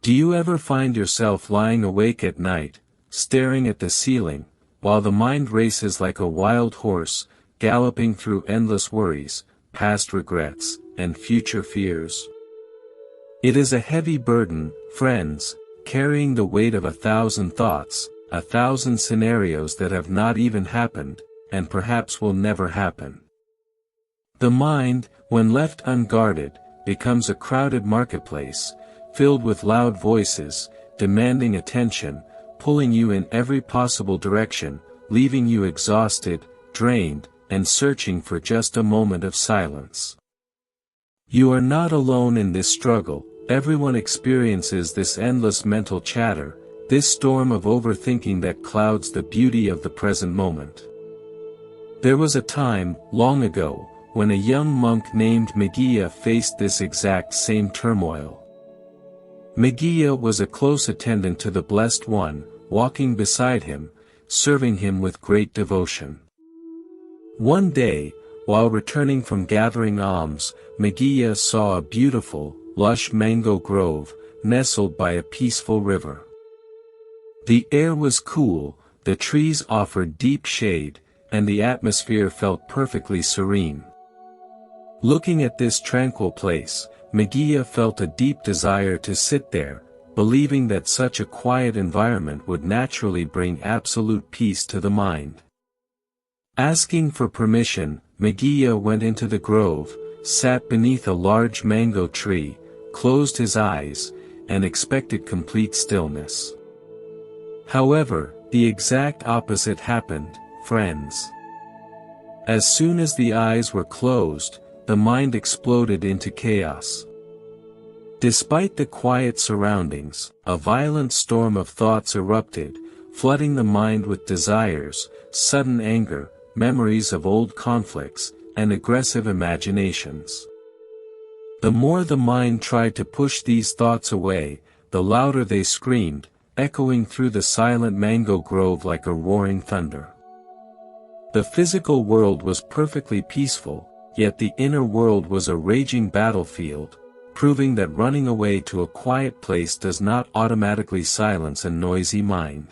Do you ever find yourself lying awake at night, staring at the ceiling, while the mind races like a wild horse, galloping through endless worries, past regrets, and future fears? It is a heavy burden, friends, carrying the weight of 1,000 thoughts, 1,000 scenarios that have not even happened, and perhaps will never happen. The mind, when left unguarded, becomes a crowded marketplace, filled with loud voices, demanding attention, pulling you in every possible direction, leaving you exhausted, drained, and searching for just a moment of silence. You are not alone in this struggle. Everyone experiences this endless mental chatter, this storm of overthinking that clouds the beauty of the present moment. There was a time, long ago, when a young monk named Meghiya faced this exact same turmoil. Meghiya was a close attendant to the Blessed One, walking beside him, serving him with great devotion. One day, while returning from gathering alms, Meghiya saw a beautiful, lush mango grove, nestled by a peaceful river. The air was cool, the trees offered deep shade, and the atmosphere felt perfectly serene. Looking at this tranquil place, Meghiya felt a deep desire to sit there, believing that such a quiet environment would naturally bring absolute peace to the mind. Asking for permission, Meghiya went into the grove, sat beneath a large mango tree, closed his eyes, and expected complete stillness. However, the exact opposite happened, friends. As soon as the eyes were closed, the mind exploded into chaos. Despite the quiet surroundings, a violent storm of thoughts erupted, flooding the mind with desires, sudden anger, memories of old conflicts, and aggressive imaginations. The more the mind tried to push these thoughts away, the louder they screamed, echoing through the silent mango grove like a roaring thunder. The physical world was perfectly peaceful, yet the inner world was a raging battlefield, proving that running away to a quiet place does not automatically silence a noisy mind.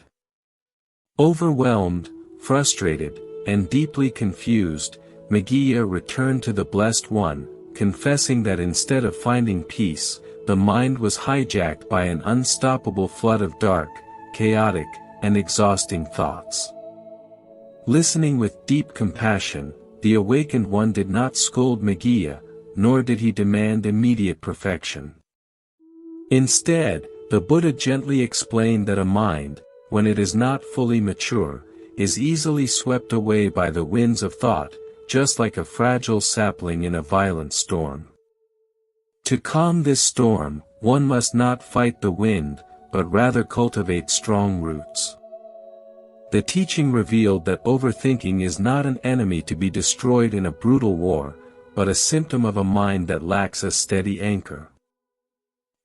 Overwhelmed, frustrated, and deeply confused, Meghiya returned to the Blessed One, confessing that instead of finding peace, the mind was hijacked by an unstoppable flood of dark, chaotic, and exhausting thoughts. Listening with deep compassion, the awakened one did not scold Meghiya, nor did he demand immediate perfection. Instead, the Buddha gently explained that a mind, when it is not fully mature, is easily swept away by the winds of thought, just like a fragile sapling in a violent storm. To calm this storm, one must not fight the wind, but rather cultivate strong roots. The teaching revealed that overthinking is not an enemy to be destroyed in a brutal war, but a symptom of a mind that lacks a steady anchor.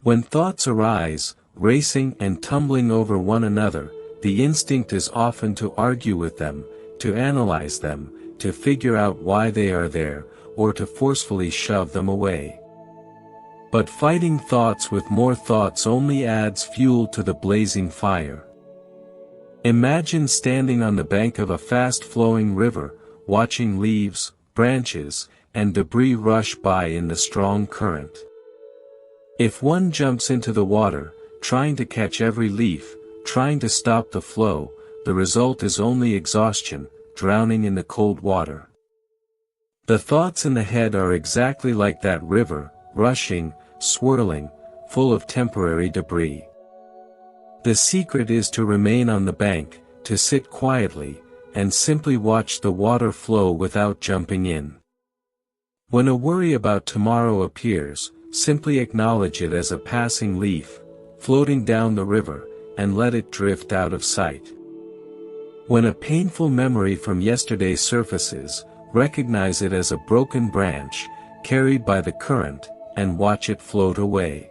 When thoughts arise, racing and tumbling over one another, the instinct is often to argue with them, to analyze them, to figure out why they are there, or to forcefully shove them away. But fighting thoughts with more thoughts only adds fuel to the blazing fire. Imagine standing on the bank of a fast-flowing river, watching leaves, branches, and debris rush by in the strong current. If one jumps into the water, trying to catch every leaf, trying to stop the flow, the result is only exhaustion, drowning in the cold water. The thoughts in the head are exactly like that river, rushing, swirling, full of temporary debris. The secret is to remain on the bank, to sit quietly, and simply watch the water flow without jumping in. When a worry about tomorrow appears, simply acknowledge it as a passing leaf, floating down the river, and let it drift out of sight. When a painful memory from yesterday surfaces, recognize it as a broken branch, carried by the current, and watch it float away.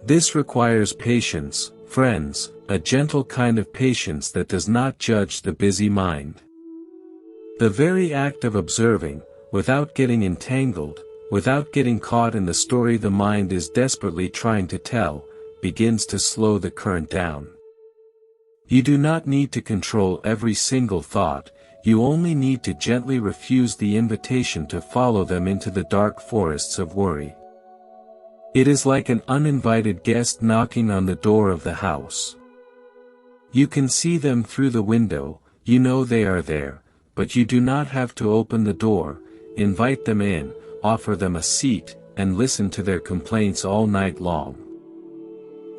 This requires patience, friends, a gentle kind of patience that does not judge the busy mind. The very act of observing, without getting entangled, without getting caught in the story the mind is desperately trying to tell, begins to slow the current down. You do not need to control every single thought, you only need to gently refuse the invitation to follow them into the dark forests of worry. It is like an uninvited guest knocking on the door of the house. You can see them through the window, you know they are there, but you do not have to open the door, invite them in, offer them a seat, and listen to their complaints all night long.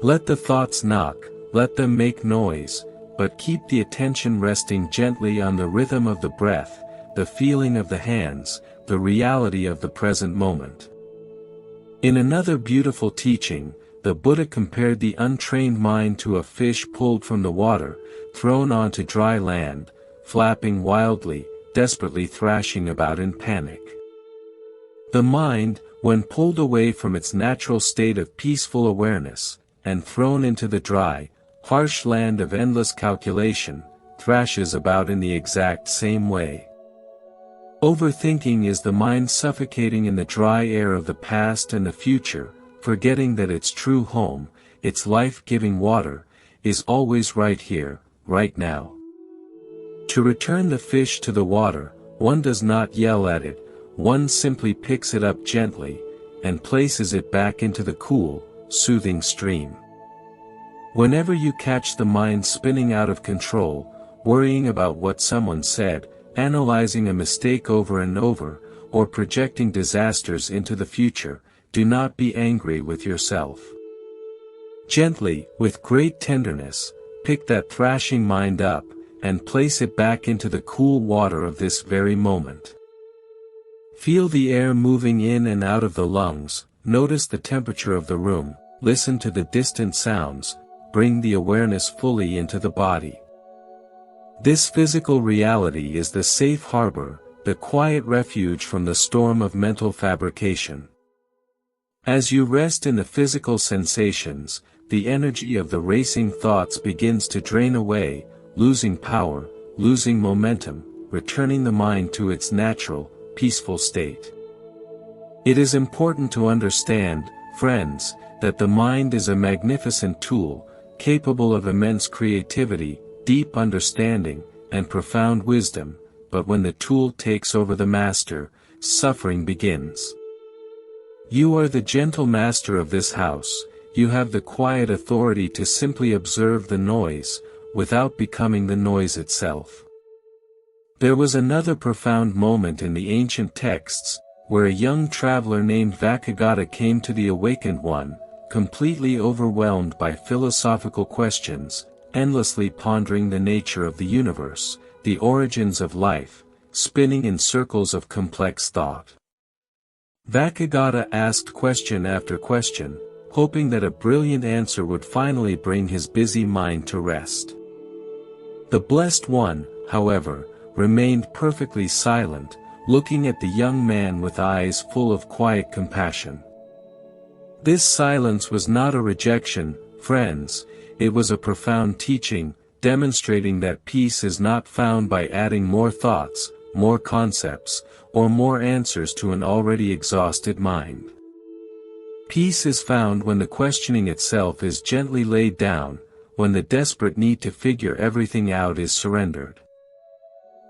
Let the thoughts knock, let them make noise, but keep the attention resting gently on the rhythm of the breath, the feeling of the hands, the reality of the present moment. In another beautiful teaching, the Buddha compared the untrained mind to a fish pulled from the water, thrown onto dry land, flapping wildly, desperately thrashing about in panic. The mind, when pulled away from its natural state of peaceful awareness, and thrown into the dry, harsh land of endless calculation, thrashes about in the exact same way. Overthinking is the mind suffocating in the dry air of the past and the future, forgetting that its true home, its life-giving water, is always right here, right now. To return the fish to the water, one does not yell at it, one simply picks it up gently, and places it back into the cool, soothing stream. Whenever you catch the mind spinning out of control, worrying about what someone said, analyzing a mistake over and over, or projecting disasters into the future, do not be angry with yourself. Gently, with great tenderness, pick that thrashing mind up, and place it back into the cool water of this very moment. Feel the air moving in and out of the lungs, notice the temperature of the room, listen to the distant sounds, bring the awareness fully into the body. This physical reality is the safe harbor, the quiet refuge from the storm of mental fabrication. As you rest in the physical sensations, the energy of the racing thoughts begins to drain away, losing power, losing momentum, returning the mind to its natural, peaceful state. It is important to understand, friends, that the mind is a magnificent tool, capable of immense creativity, deep understanding, and profound wisdom, but when the tool takes over the master, suffering begins. You are the gentle master of this house, you have the quiet authority to simply observe the noise, without becoming the noise itself. There was another profound moment in the ancient texts, where a young traveler named Vakagata came to the Awakened One, completely overwhelmed by philosophical questions, endlessly pondering the nature of the universe, the origins of life, spinning in circles of complex thought. Vakagata asked question after question, hoping that a brilliant answer would finally bring his busy mind to rest. The Blessed One, however, remained perfectly silent, looking at the young man with eyes full of quiet compassion. This silence was not a rejection, friends, it was a profound teaching, demonstrating that peace is not found by adding more thoughts, more concepts, or more answers to an already exhausted mind. Peace is found when the questioning itself is gently laid down, when the desperate need to figure everything out is surrendered.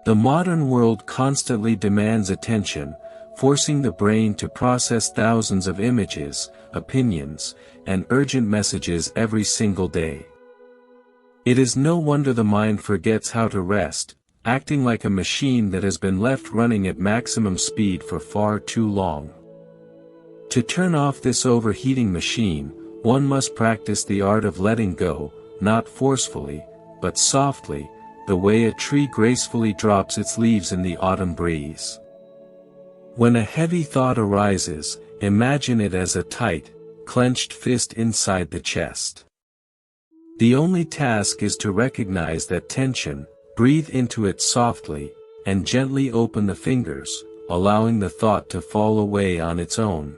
The modern world constantly demands attention, forcing the brain to process thousands of images, opinions, and urgent messages every single day. It is no wonder the mind forgets how to rest, acting like a machine that has been left running at maximum speed for far too long. To turn off this overheating machine, one must practice the art of letting go, not forcefully, but softly, the way a tree gracefully drops its leaves in the autumn breeze. When a heavy thought arises, imagine it as a tight, clenched fist inside the chest. The only task is to recognize that tension, breathe into it softly, and gently open the fingers, allowing the thought to fall away on its own.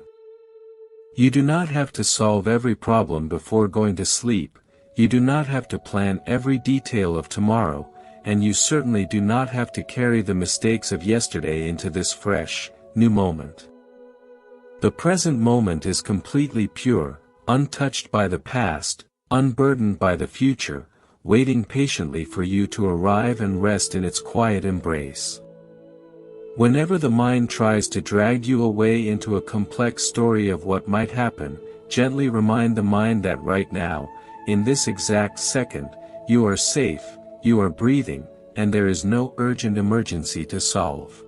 You do not have to solve every problem before going to sleep, you do not have to plan every detail of tomorrow, and you certainly do not have to carry the mistakes of yesterday into this fresh, new moment. The present moment is completely pure, untouched by the past, unburdened by the future, waiting patiently for you to arrive and rest in its quiet embrace. Whenever the mind tries to drag you away into a complex story of what might happen, gently remind the mind that right now, in this exact second, you are safe, you are breathing, and there is no urgent emergency to solve.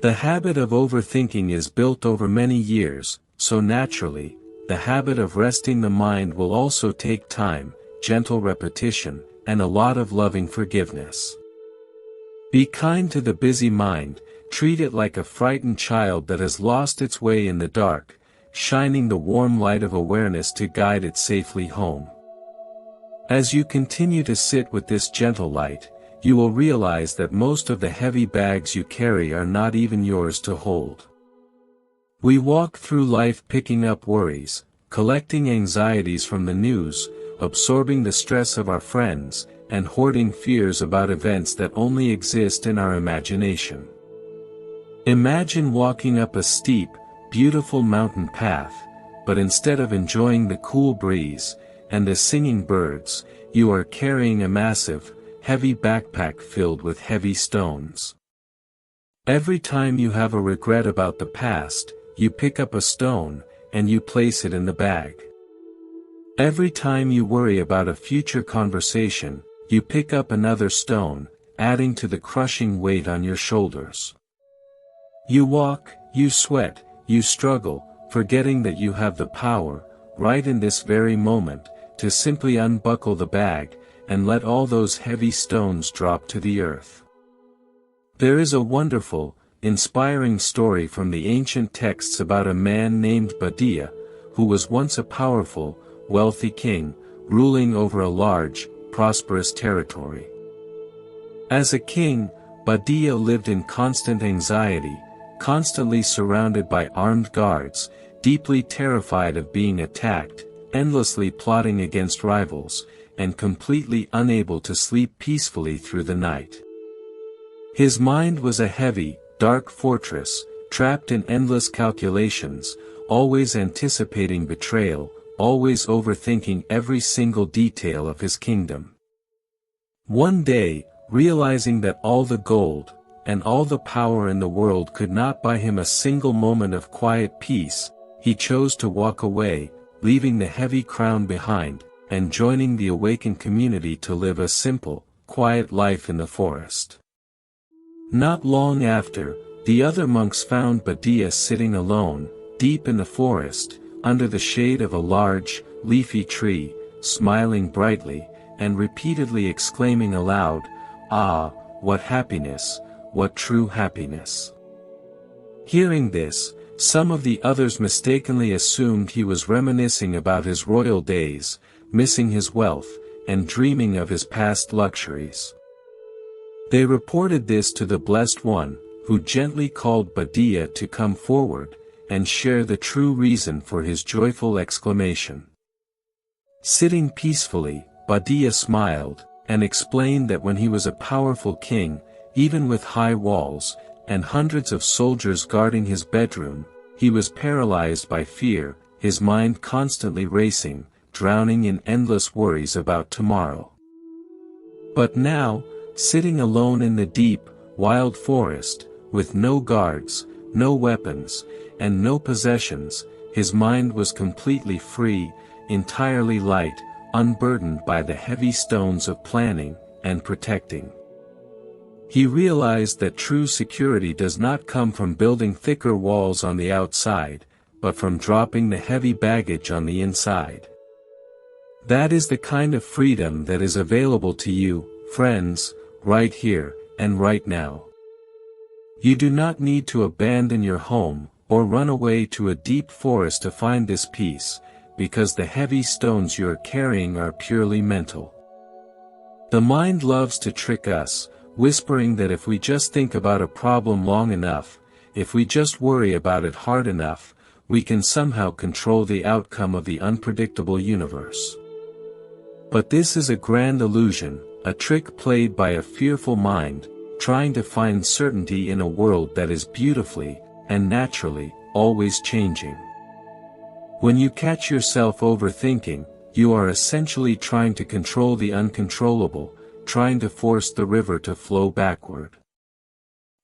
The habit of overthinking is built over many years, so naturally, the habit of resting the mind will also take time, gentle repetition, and a lot of loving forgiveness. Be kind to the busy mind, treat it like a frightened child that has lost its way in the dark, shining the warm light of awareness to guide it safely home. As you continue to sit with this gentle light, you will realize that most of the heavy bags you carry are not even yours to hold. We walk through life picking up worries, collecting anxieties from the news, absorbing the stress of our friends, and hoarding fears about events that only exist in our imagination. Imagine walking up a steep, beautiful mountain path, but instead of enjoying the cool breeze and the singing birds, you are carrying a massive, heavy backpack filled with heavy stones. Every time you have a regret about the past, you pick up a stone, and you place it in the bag. Every time you worry about a future conversation, you pick up another stone, adding to the crushing weight on your shoulders. You walk, you sweat, you struggle, forgetting that you have the power, right in this very moment, to simply unbuckle the bag, and let all those heavy stones drop to the earth. There is a wonderful, inspiring story from the ancient texts about a man named Badia, who was once a powerful, wealthy king, ruling over a large, prosperous territory. As a king, Badia lived in constant anxiety, constantly surrounded by armed guards, deeply terrified of being attacked, endlessly plotting against rivals, and completely unable to sleep peacefully through the night. His mind was a heavy, dark fortress, trapped in endless calculations, always anticipating betrayal, always overthinking every single detail of his kingdom. One day, realizing that all the gold, and all the power in the world could not buy him a single moment of quiet peace, he chose to walk away, leaving the heavy crown behind, and joining the awakened community to live a simple, quiet life in the forest. Not long after, the other monks found Badia sitting alone, deep in the forest, under the shade of a large, leafy tree, smiling brightly, and repeatedly exclaiming aloud, "Ah, what happiness, what true happiness!" Hearing this, some of the others mistakenly assumed he was reminiscing about his royal days, missing his wealth, and dreaming of his past luxuries. They reported this to the Blessed One, who gently called Badia to come forward, and share the true reason for his joyful exclamation. Sitting peacefully, Badia smiled, and explained that when he was a powerful king, even with high walls, and hundreds of soldiers guarding his bedroom, he was paralyzed by fear, his mind constantly racing, drowning in endless worries about tomorrow. But now, sitting alone in the deep, wild forest, with no guards, no weapons, and no possessions, his mind was completely free, entirely light, unburdened by the heavy stones of planning and protecting. He realized that true security does not come from building thicker walls on the outside, but from dropping the heavy baggage on the inside. That is the kind of freedom that is available to you, friends, right here, and right now. You do not need to abandon your home, or run away to a deep forest to find this peace, because the heavy stones you are carrying are purely mental. The mind loves to trick us, whispering that if we just think about a problem long enough, if we just worry about it hard enough, we can somehow control the outcome of the unpredictable universe. But this is a grand illusion, a trick played by a fearful mind, trying to find certainty in a world that is beautifully, and naturally, always changing. When you catch yourself overthinking, you are essentially trying to control the uncontrollable, trying to force the river to flow backward.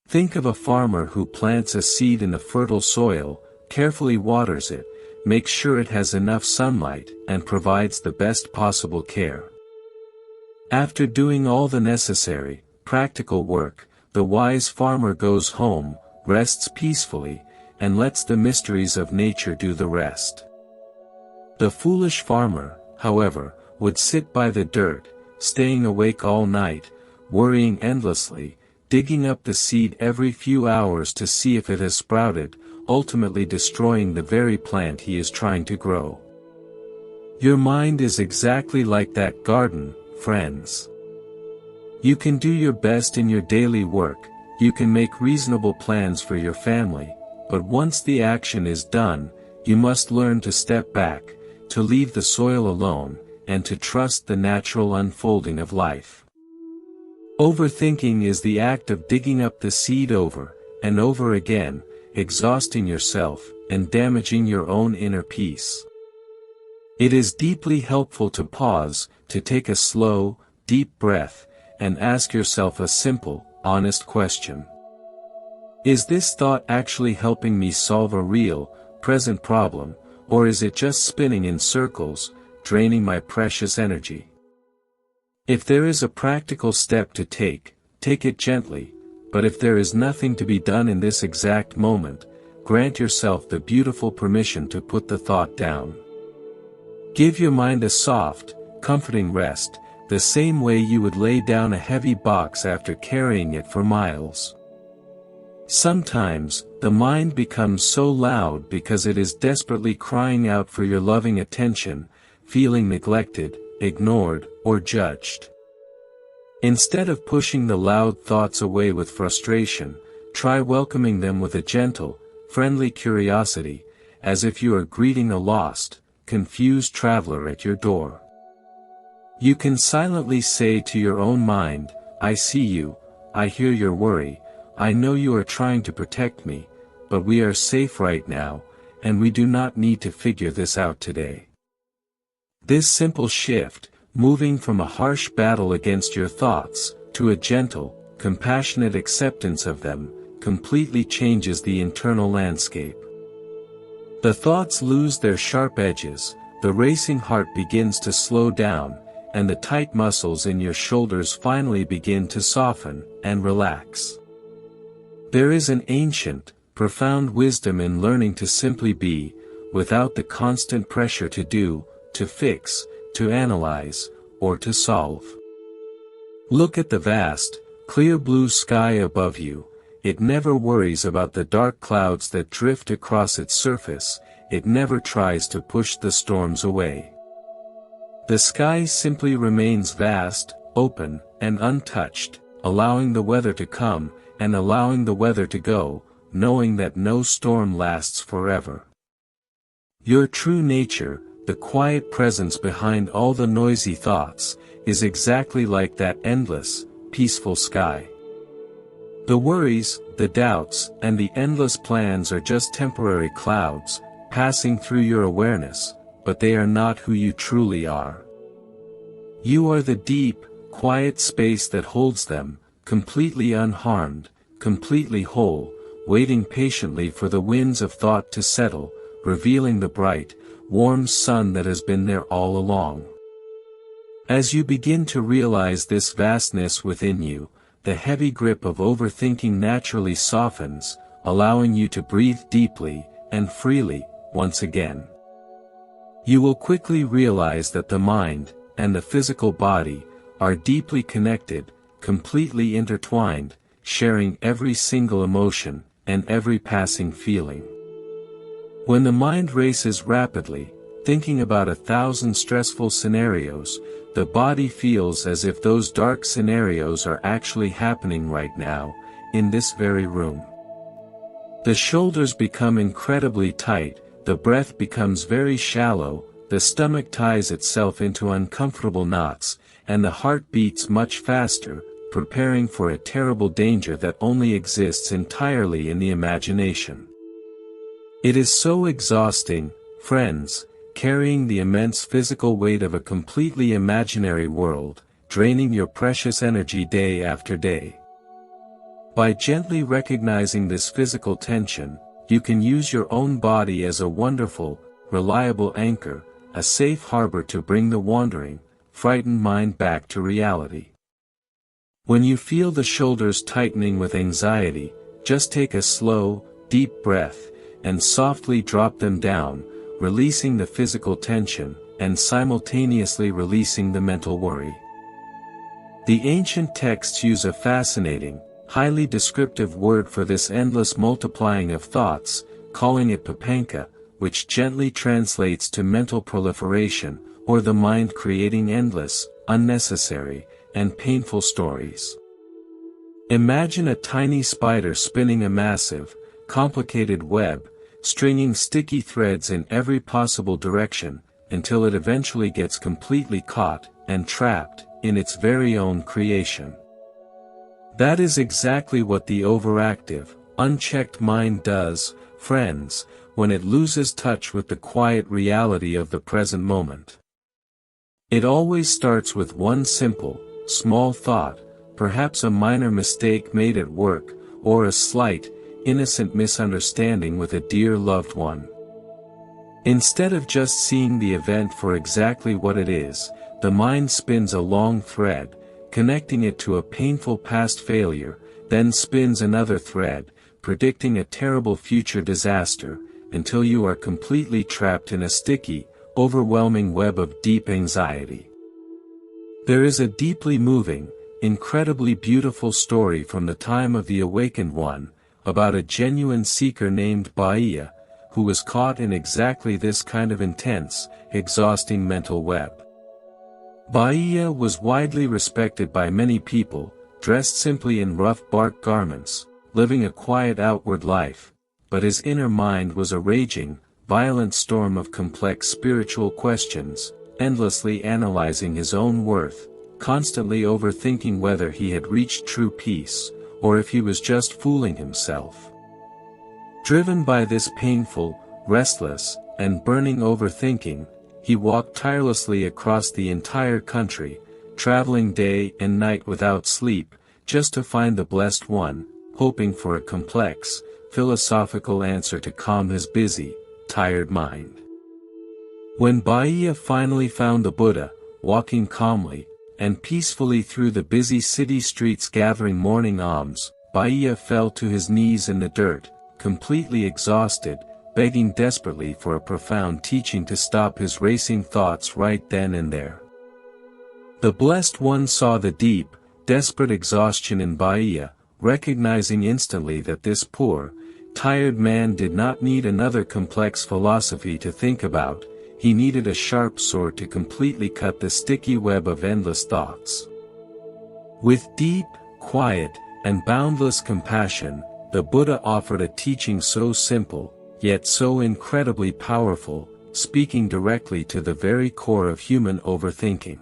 Think of a farmer who plants a seed in a fertile soil, carefully waters it, makes sure it has enough sunlight, and provides the best possible care. After doing all the necessary, practical work, the wise farmer goes home, rests peacefully, and lets the mysteries of nature do the rest. The foolish farmer, however, would sit by the dirt, staying awake all night, worrying endlessly, digging up the seed every few hours to see if it has sprouted, ultimately destroying the very plant he is trying to grow. Your mind is exactly like that garden, friends. You can do your best in your daily work, you can make reasonable plans for your family, but once the action is done, you must learn to step back, to leave the soil alone, and to trust the natural unfolding of life. Overthinking is the act of digging up the seed over and over again, exhausting yourself, and damaging your own inner peace. It is deeply helpful to pause, to take a slow, deep breath, and ask yourself a simple, honest question. Is this thought actually helping me solve a real, present problem, or is it just spinning in circles, draining my precious energy? If there is a practical step to take it gently, but if there is nothing to be done in this exact moment, grant yourself the beautiful permission to put the thought down. Give your mind a soft, comforting rest, the same way you would lay down a heavy box after carrying it for miles. Sometimes, the mind becomes so loud because it is desperately crying out for your loving attention, feeling neglected, ignored, or judged. Instead of pushing the loud thoughts away with frustration, try welcoming them with a gentle, friendly curiosity, as if you are greeting a lost, confused traveler at your door. You can silently say to your own mind, I see you, I hear your worry, I know you are trying to protect me, but we are safe right now, and we do not need to figure this out today. This simple shift, moving from a harsh battle against your thoughts, to a gentle, compassionate acceptance of them, completely changes the internal landscape. The thoughts lose their sharp edges, the racing heart begins to slow down, and the tight muscles in your shoulders finally begin to soften and relax. There is an ancient, profound wisdom in learning to simply be, without the constant pressure to do, to fix, to analyze, or to solve. Look at the vast, clear blue sky above you. It never worries about the dark clouds that drift across its surface, it never tries to push the storms away. The sky simply remains vast, open, and untouched, allowing the weather to come, and allowing the weather to go, knowing that no storm lasts forever. Your true nature, the quiet presence behind all the noisy thoughts, is exactly like that endless, peaceful sky. The worries, the doubts, and the endless plans are just temporary clouds, passing through your awareness, but they are not who you truly are. You are the deep, quiet space that holds them, completely unharmed, completely whole, waiting patiently for the winds of thought to settle, revealing the bright, warm sun that has been there all along. As you begin to realize this vastness within you, the heavy grip of overthinking naturally softens, allowing you to breathe deeply and freely once again. You will quickly realize that the mind and the physical body are deeply connected, completely intertwined, sharing every single emotion and every passing feeling. When the mind races rapidly, thinking about 1,000 stressful scenarios, the body feels as if those dark scenarios are actually happening right now, in this very room. The shoulders become incredibly tight, the breath becomes very shallow, the stomach ties itself into uncomfortable knots, and the heart beats much faster, preparing for a terrible danger that only exists entirely in the imagination. It is so exhausting, friends, carrying the immense physical weight of a completely imaginary world, draining your precious energy day after day. By gently recognizing this physical tension, you can use your own body as a wonderful, reliable anchor, a safe harbor to bring the wandering, frightened mind back to reality. When you feel the shoulders tightening with anxiety, just take a slow, deep breath, and softly drop them down, releasing the physical tension, and simultaneously releasing the mental worry. The ancient texts use a fascinating, highly descriptive word for this endless multiplying of thoughts, calling it papanka, which gently translates to mental proliferation, or the mind creating endless, unnecessary, and painful stories. Imagine a tiny spider spinning a massive, complicated web, stringing sticky threads in every possible direction, until it eventually gets completely caught, and trapped, in its very own creation. That is exactly what the overactive, unchecked mind does, friends, when it loses touch with the quiet reality of the present moment. It always starts with one simple, small thought, perhaps a minor mistake made at work, or a slight, innocent misunderstanding with a dear loved one. Instead of just seeing the event for exactly what it is, the mind spins a long thread, connecting it to a painful past failure, then spins another thread, predicting a terrible future disaster, until you are completely trapped in a sticky, overwhelming web of deep anxiety. There is a deeply moving, incredibly beautiful story from the time of the Awakened One, about a genuine seeker named Bahia, who was caught in exactly this kind of intense, exhausting mental web. Bahia was widely respected by many people, dressed simply in rough bark garments, living a quiet outward life, but his inner mind was a raging, violent storm of complex spiritual questions, endlessly analyzing his own worth, constantly overthinking whether he had reached true peace, or if he was just fooling himself. Driven by this painful, restless, and burning overthinking, he walked tirelessly across the entire country, traveling day and night without sleep, just to find the Blessed One, hoping for a complex, philosophical answer to calm his busy, tired mind. When Bahia finally found the Buddha, walking calmly and peacefully through the busy city streets gathering morning alms, Bahia fell to his knees in the dirt, completely exhausted, begging desperately for a profound teaching to stop his racing thoughts right then and there. The Blessed One saw the deep, desperate exhaustion in Bahia, recognizing instantly that this poor, tired man did not need another complex philosophy to think about, he needed a sharp sword to completely cut the sticky web of endless thoughts. With deep, quiet, and boundless compassion, the Buddha offered a teaching so simple, yet so incredibly powerful, speaking directly to the very core of human overthinking.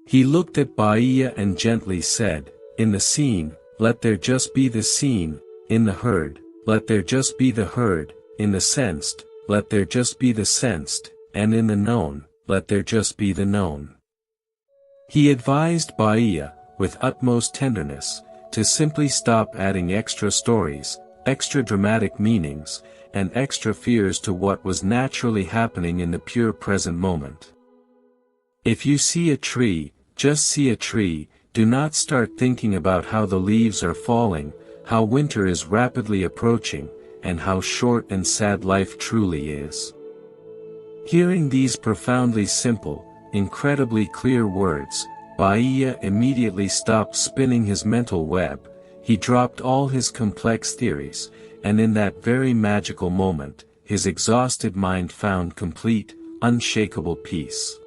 He looked at Bahia and gently said, "In the seen, let there just be the seen, in the heard, let there just be the heard, in the sensed, let there just be the sensed, and in the known, let there just be the known." He advised Bahia, with utmost tenderness, to simply stop adding extra stories, extra dramatic meanings, and extra fears to what was naturally happening in the pure present moment. If you see a tree, just see a tree, do not start thinking about how the leaves are falling, how winter is rapidly approaching, and how short and sad life truly is. Hearing these profoundly simple, incredibly clear words, Bahia immediately stopped spinning his mental web, he dropped all his complex theories, and in that very magical moment, his exhausted mind found complete, unshakable peace.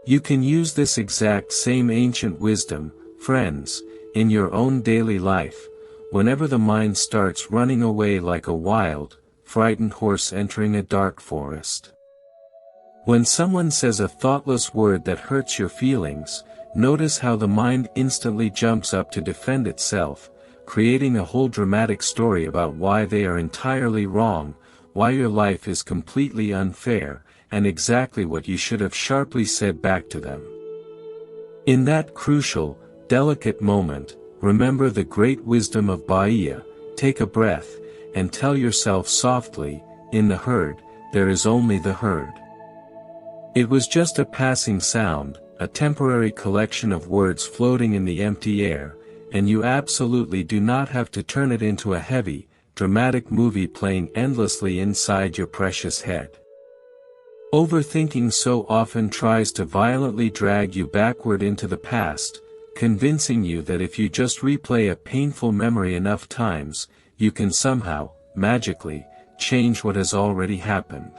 You can use this exact same ancient wisdom, friends, in your own daily life, whenever the mind starts running away like a wild, frightened horse entering a dark forest. When someone says a thoughtless word that hurts your feelings, notice how the mind instantly jumps up to defend itself, creating a whole dramatic story about why they are entirely wrong, why your life is completely unfair, and exactly what you should have sharply said back to them. In that crucial, delicate moment, remember the great wisdom of Bahia, take a breath, and tell yourself softly, in the herd, there is only the herd. It was just a passing sound, a temporary collection of words floating in the empty air, and you absolutely do not have to turn it into a heavy, dramatic movie playing endlessly inside your precious head. Overthinking so often tries to violently drag you backward into the past, convincing you that if you just replay a painful memory enough times, you can somehow, magically, change what has already happened.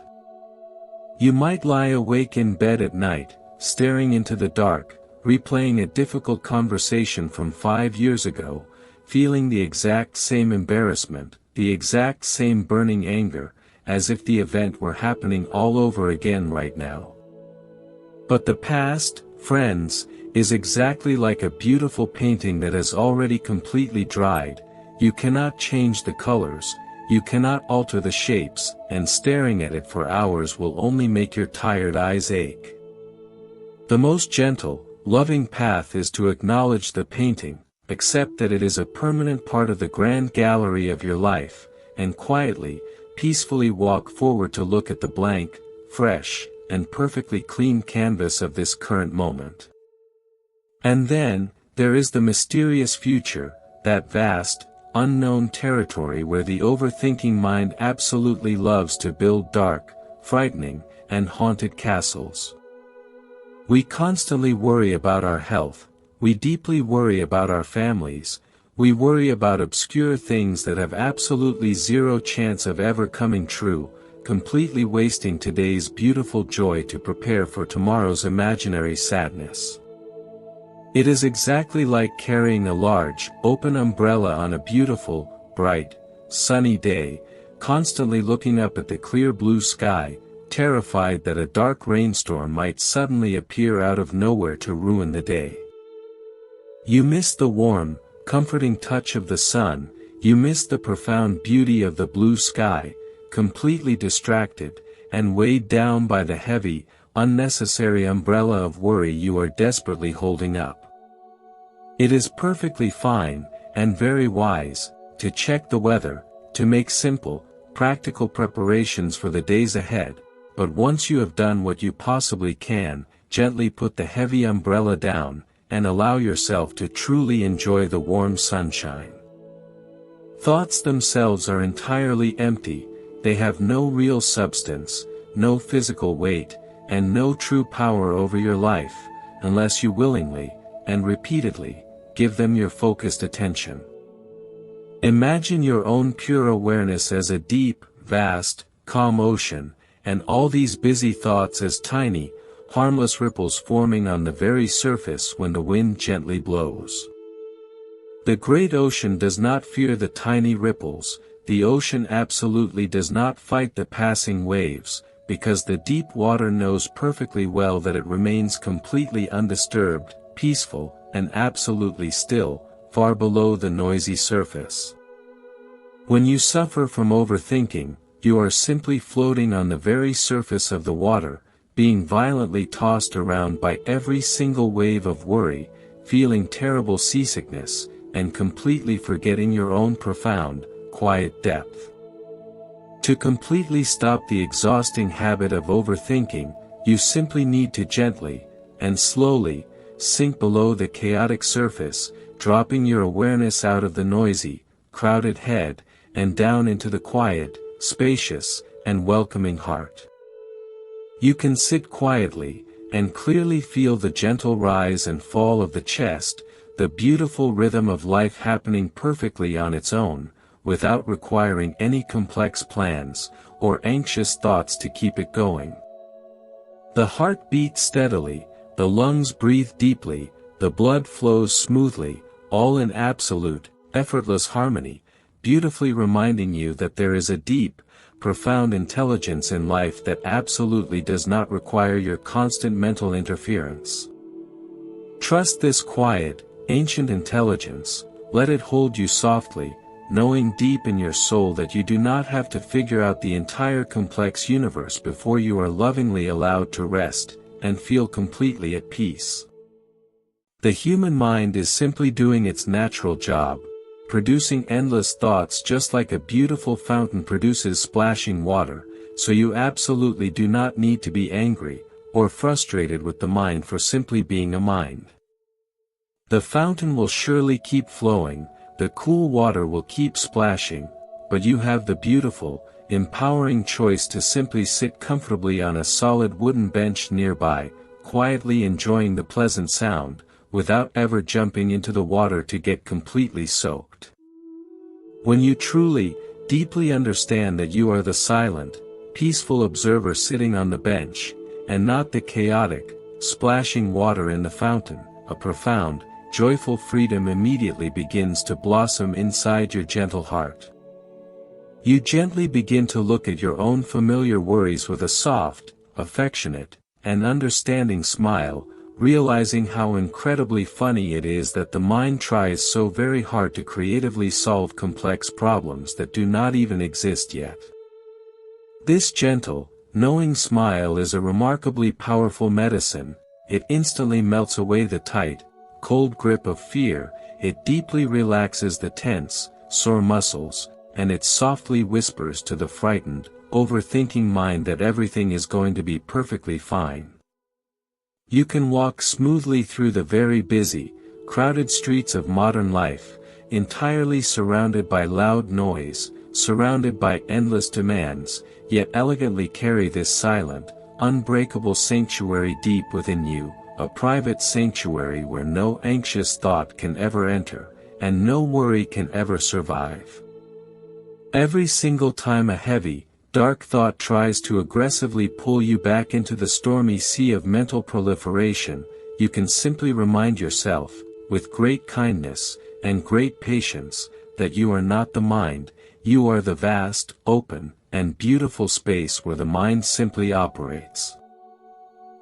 You might lie awake in bed at night, staring into the dark, replaying a difficult conversation from 5 years ago, feeling the exact same embarrassment, the exact same burning anger, as if the event were happening all over again right now. But the past, friends, is exactly like a beautiful painting that has already completely dried. You cannot change the colors, you cannot alter the shapes, and staring at it for hours will only make your tired eyes ache. The most gentle, loving path is to acknowledge the painting, accept that it is a permanent part of the grand gallery of your life, and quietly, peacefully walk forward to look at the blank, fresh, and perfectly clean canvas of this current moment. And then, there is the mysterious future, that vast, unknown territory where the overthinking mind absolutely loves to build dark, frightening, and haunted castles. We constantly worry about our health, we deeply worry about our families, we worry about obscure things that have absolutely zero chance of ever coming true, completely wasting today's beautiful joy to prepare for tomorrow's imaginary sadness. It is exactly like carrying a large, open umbrella on a beautiful, bright, sunny day, constantly looking up at the clear blue sky, terrified that a dark rainstorm might suddenly appear out of nowhere to ruin the day. You miss the warm, comforting touch of the sun, you miss the profound beauty of the blue sky, completely distracted, and weighed down by the heavy, unnecessary umbrella of worry you are desperately holding up. It is perfectly fine, and very wise, to check the weather, to make simple, practical preparations for the days ahead, but once you have done what you possibly can, gently put the heavy umbrella down, and allow yourself to truly enjoy the warm sunshine. Thoughts themselves are entirely empty, they have no real substance, no physical weight, and no true power over your life, unless you willingly, and repeatedly, give them your focused attention. Imagine your own pure awareness as a deep, vast, calm ocean, and all these busy thoughts as tiny, harmless ripples forming on the very surface when the wind gently blows. The great ocean does not fear the tiny ripples, the ocean absolutely does not fight the passing waves, because the deep water knows perfectly well that it remains completely undisturbed, peaceful, and absolutely still, far below the noisy surface. When you suffer from overthinking, you are simply floating on the very surface of the water, being violently tossed around by every single wave of worry, feeling terrible seasickness, and completely forgetting your own profound, quiet depth. To completely stop the exhausting habit of overthinking, you simply need to gently, and slowly, sink below the chaotic surface, dropping your awareness out of the noisy, crowded head, and down into the quiet, spacious, and welcoming heart. You can sit quietly, and clearly feel the gentle rise and fall of the chest, the beautiful rhythm of life happening perfectly on its own, without requiring any complex plans, or anxious thoughts to keep it going. The heart beats steadily, the lungs breathe deeply, the blood flows smoothly, all in absolute, effortless harmony, beautifully reminding you that there is a deep, profound intelligence in life that absolutely does not require your constant mental interference. Trust this quiet, ancient intelligence, let it hold you softly, knowing deep in your soul that you do not have to figure out the entire complex universe before you are lovingly allowed to rest, and feel completely at peace. The human mind is simply doing its natural job, producing endless thoughts just like a beautiful fountain produces splashing water, so you absolutely do not need to be angry, or frustrated with the mind for simply being a mind. The fountain will surely keep flowing, the cool water will keep splashing, but you have the beautiful, empowering choice to simply sit comfortably on a solid wooden bench nearby, quietly enjoying the pleasant sound, without ever jumping into the water to get completely soaked. When you truly, deeply understand that you are the silent, peaceful observer sitting on the bench, and not the chaotic, splashing water in the fountain, a profound, joyful freedom immediately begins to blossom inside your gentle heart. You gently begin to look at your own familiar worries with a soft, affectionate, and understanding smile, realizing how incredibly funny it is that the mind tries so very hard to creatively solve complex problems that do not even exist yet. This gentle, knowing smile is a remarkably powerful medicine. It instantly melts away the tight, cold grip of fear, it deeply relaxes the tense, sore muscles, and it softly whispers to the frightened, overthinking mind that everything is going to be perfectly fine. You can walk smoothly through the very busy, crowded streets of modern life, entirely surrounded by loud noise, surrounded by endless demands, yet elegantly carry this silent, unbreakable sanctuary deep within you, a private sanctuary where no anxious thought can ever enter, and no worry can ever survive. Every single time a heavy, dark thought tries to aggressively pull you back into the stormy sea of mental proliferation, you can simply remind yourself, with great kindness, and great patience, that you are not the mind, you are the vast, open, and beautiful space where the mind simply operates.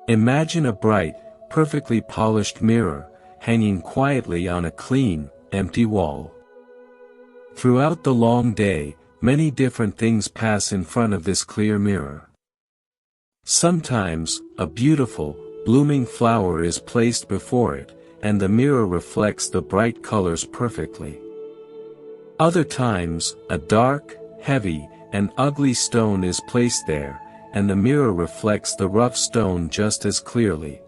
Imagine a bright, perfectly polished mirror, hanging quietly on a clean, empty wall. Throughout the long day, many different things pass in front of this clear mirror. Sometimes, a beautiful, blooming flower is placed before it, and the mirror reflects the bright colors perfectly. Other times, a dark, heavy, and ugly stone is placed there, and the mirror reflects the rough stone just as clearly.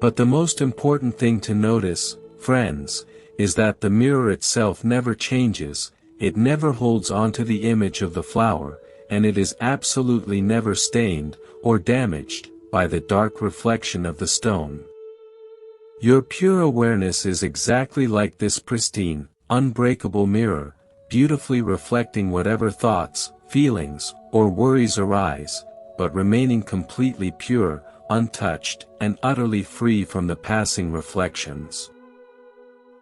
But the most important thing to notice, friends, is that the mirror itself never changes. It never holds onto the image of the flower, and it is absolutely never stained, or damaged, by the dark reflection of the stone. Your pure awareness is exactly like this pristine, unbreakable mirror, beautifully reflecting whatever thoughts, feelings, or worries arise, but remaining completely pure, untouched, and utterly free from the passing reflections.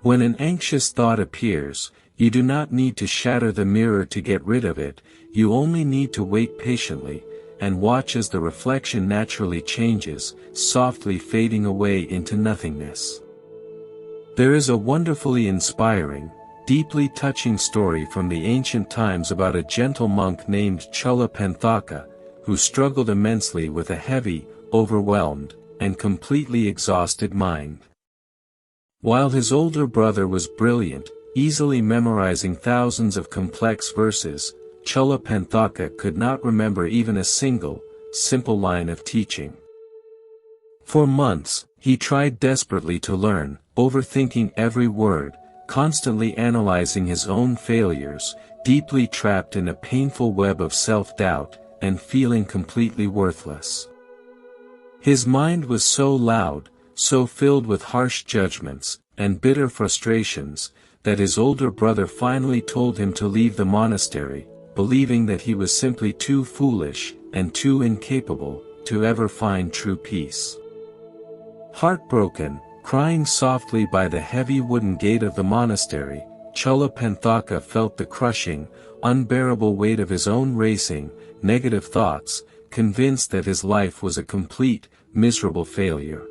When an anxious thought appears, you do not need to shatter the mirror to get rid of it, you only need to wait patiently, and watch as the reflection naturally changes, softly fading away into nothingness. There is a wonderfully inspiring, deeply touching story from the ancient times about a gentle monk named Chullapanthaka, who struggled immensely with a heavy, overwhelmed, and completely exhausted mind. While his older brother was brilliant, easily memorizing thousands of complex verses, Chullapanthaka could not remember even a single, simple line of teaching. For months, he tried desperately to learn, overthinking every word, constantly analyzing his own failures, deeply trapped in a painful web of self-doubt, and feeling completely worthless. His mind was so loud, so filled with harsh judgments, and bitter frustrations, that his older brother finally told him to leave the monastery, believing that he was simply too foolish, and too incapable, to ever find true peace. Heartbroken, crying softly by the heavy wooden gate of the monastery, Chullapanthaka felt the crushing, unbearable weight of his own racing, negative thoughts, convinced that his life was a complete, miserable failure.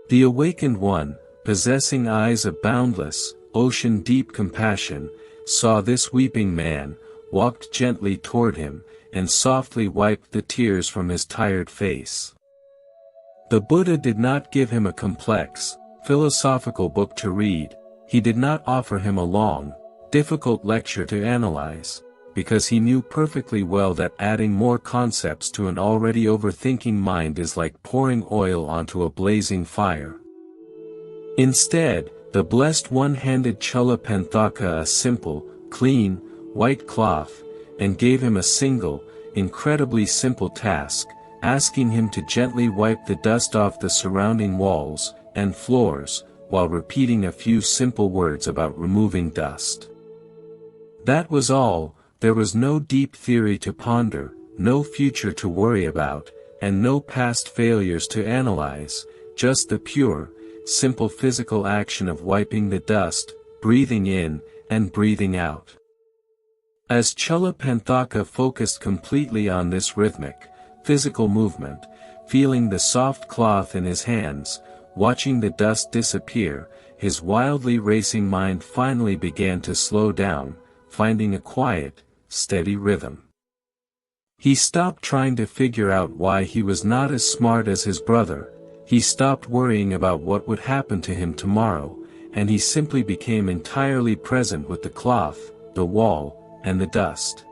The awakened one, possessing eyes of boundless, ocean-deep compassion, saw this weeping man, walked gently toward him, and softly wiped the tears from his tired face. The Buddha did not give him a complex, philosophical book to read. He did not offer him a long, difficult lecture to analyze, because he knew perfectly well that adding more concepts to an already overthinking mind is like pouring oil onto a blazing fire. Instead, the Blessed One handed Chulapanthaka a simple, clean, white cloth, and gave him a single, incredibly simple task, asking him to gently wipe the dust off the surrounding walls and floors, while repeating a few simple words about removing dust. That was all. There was no deep theory to ponder, no future to worry about, and no past failures to analyze, just the pure, simple physical action of wiping the dust, breathing in, and breathing out. As Chulapanthaka focused completely on this rhythmic, physical movement, feeling the soft cloth in his hands, watching the dust disappear, his wildly racing mind finally began to slow down, finding a quiet, steady rhythm. He stopped trying to figure out why he was not as smart as his brother, he stopped worrying about what would happen to him tomorrow, and he simply became entirely present with the cloth, the wall, and the dust.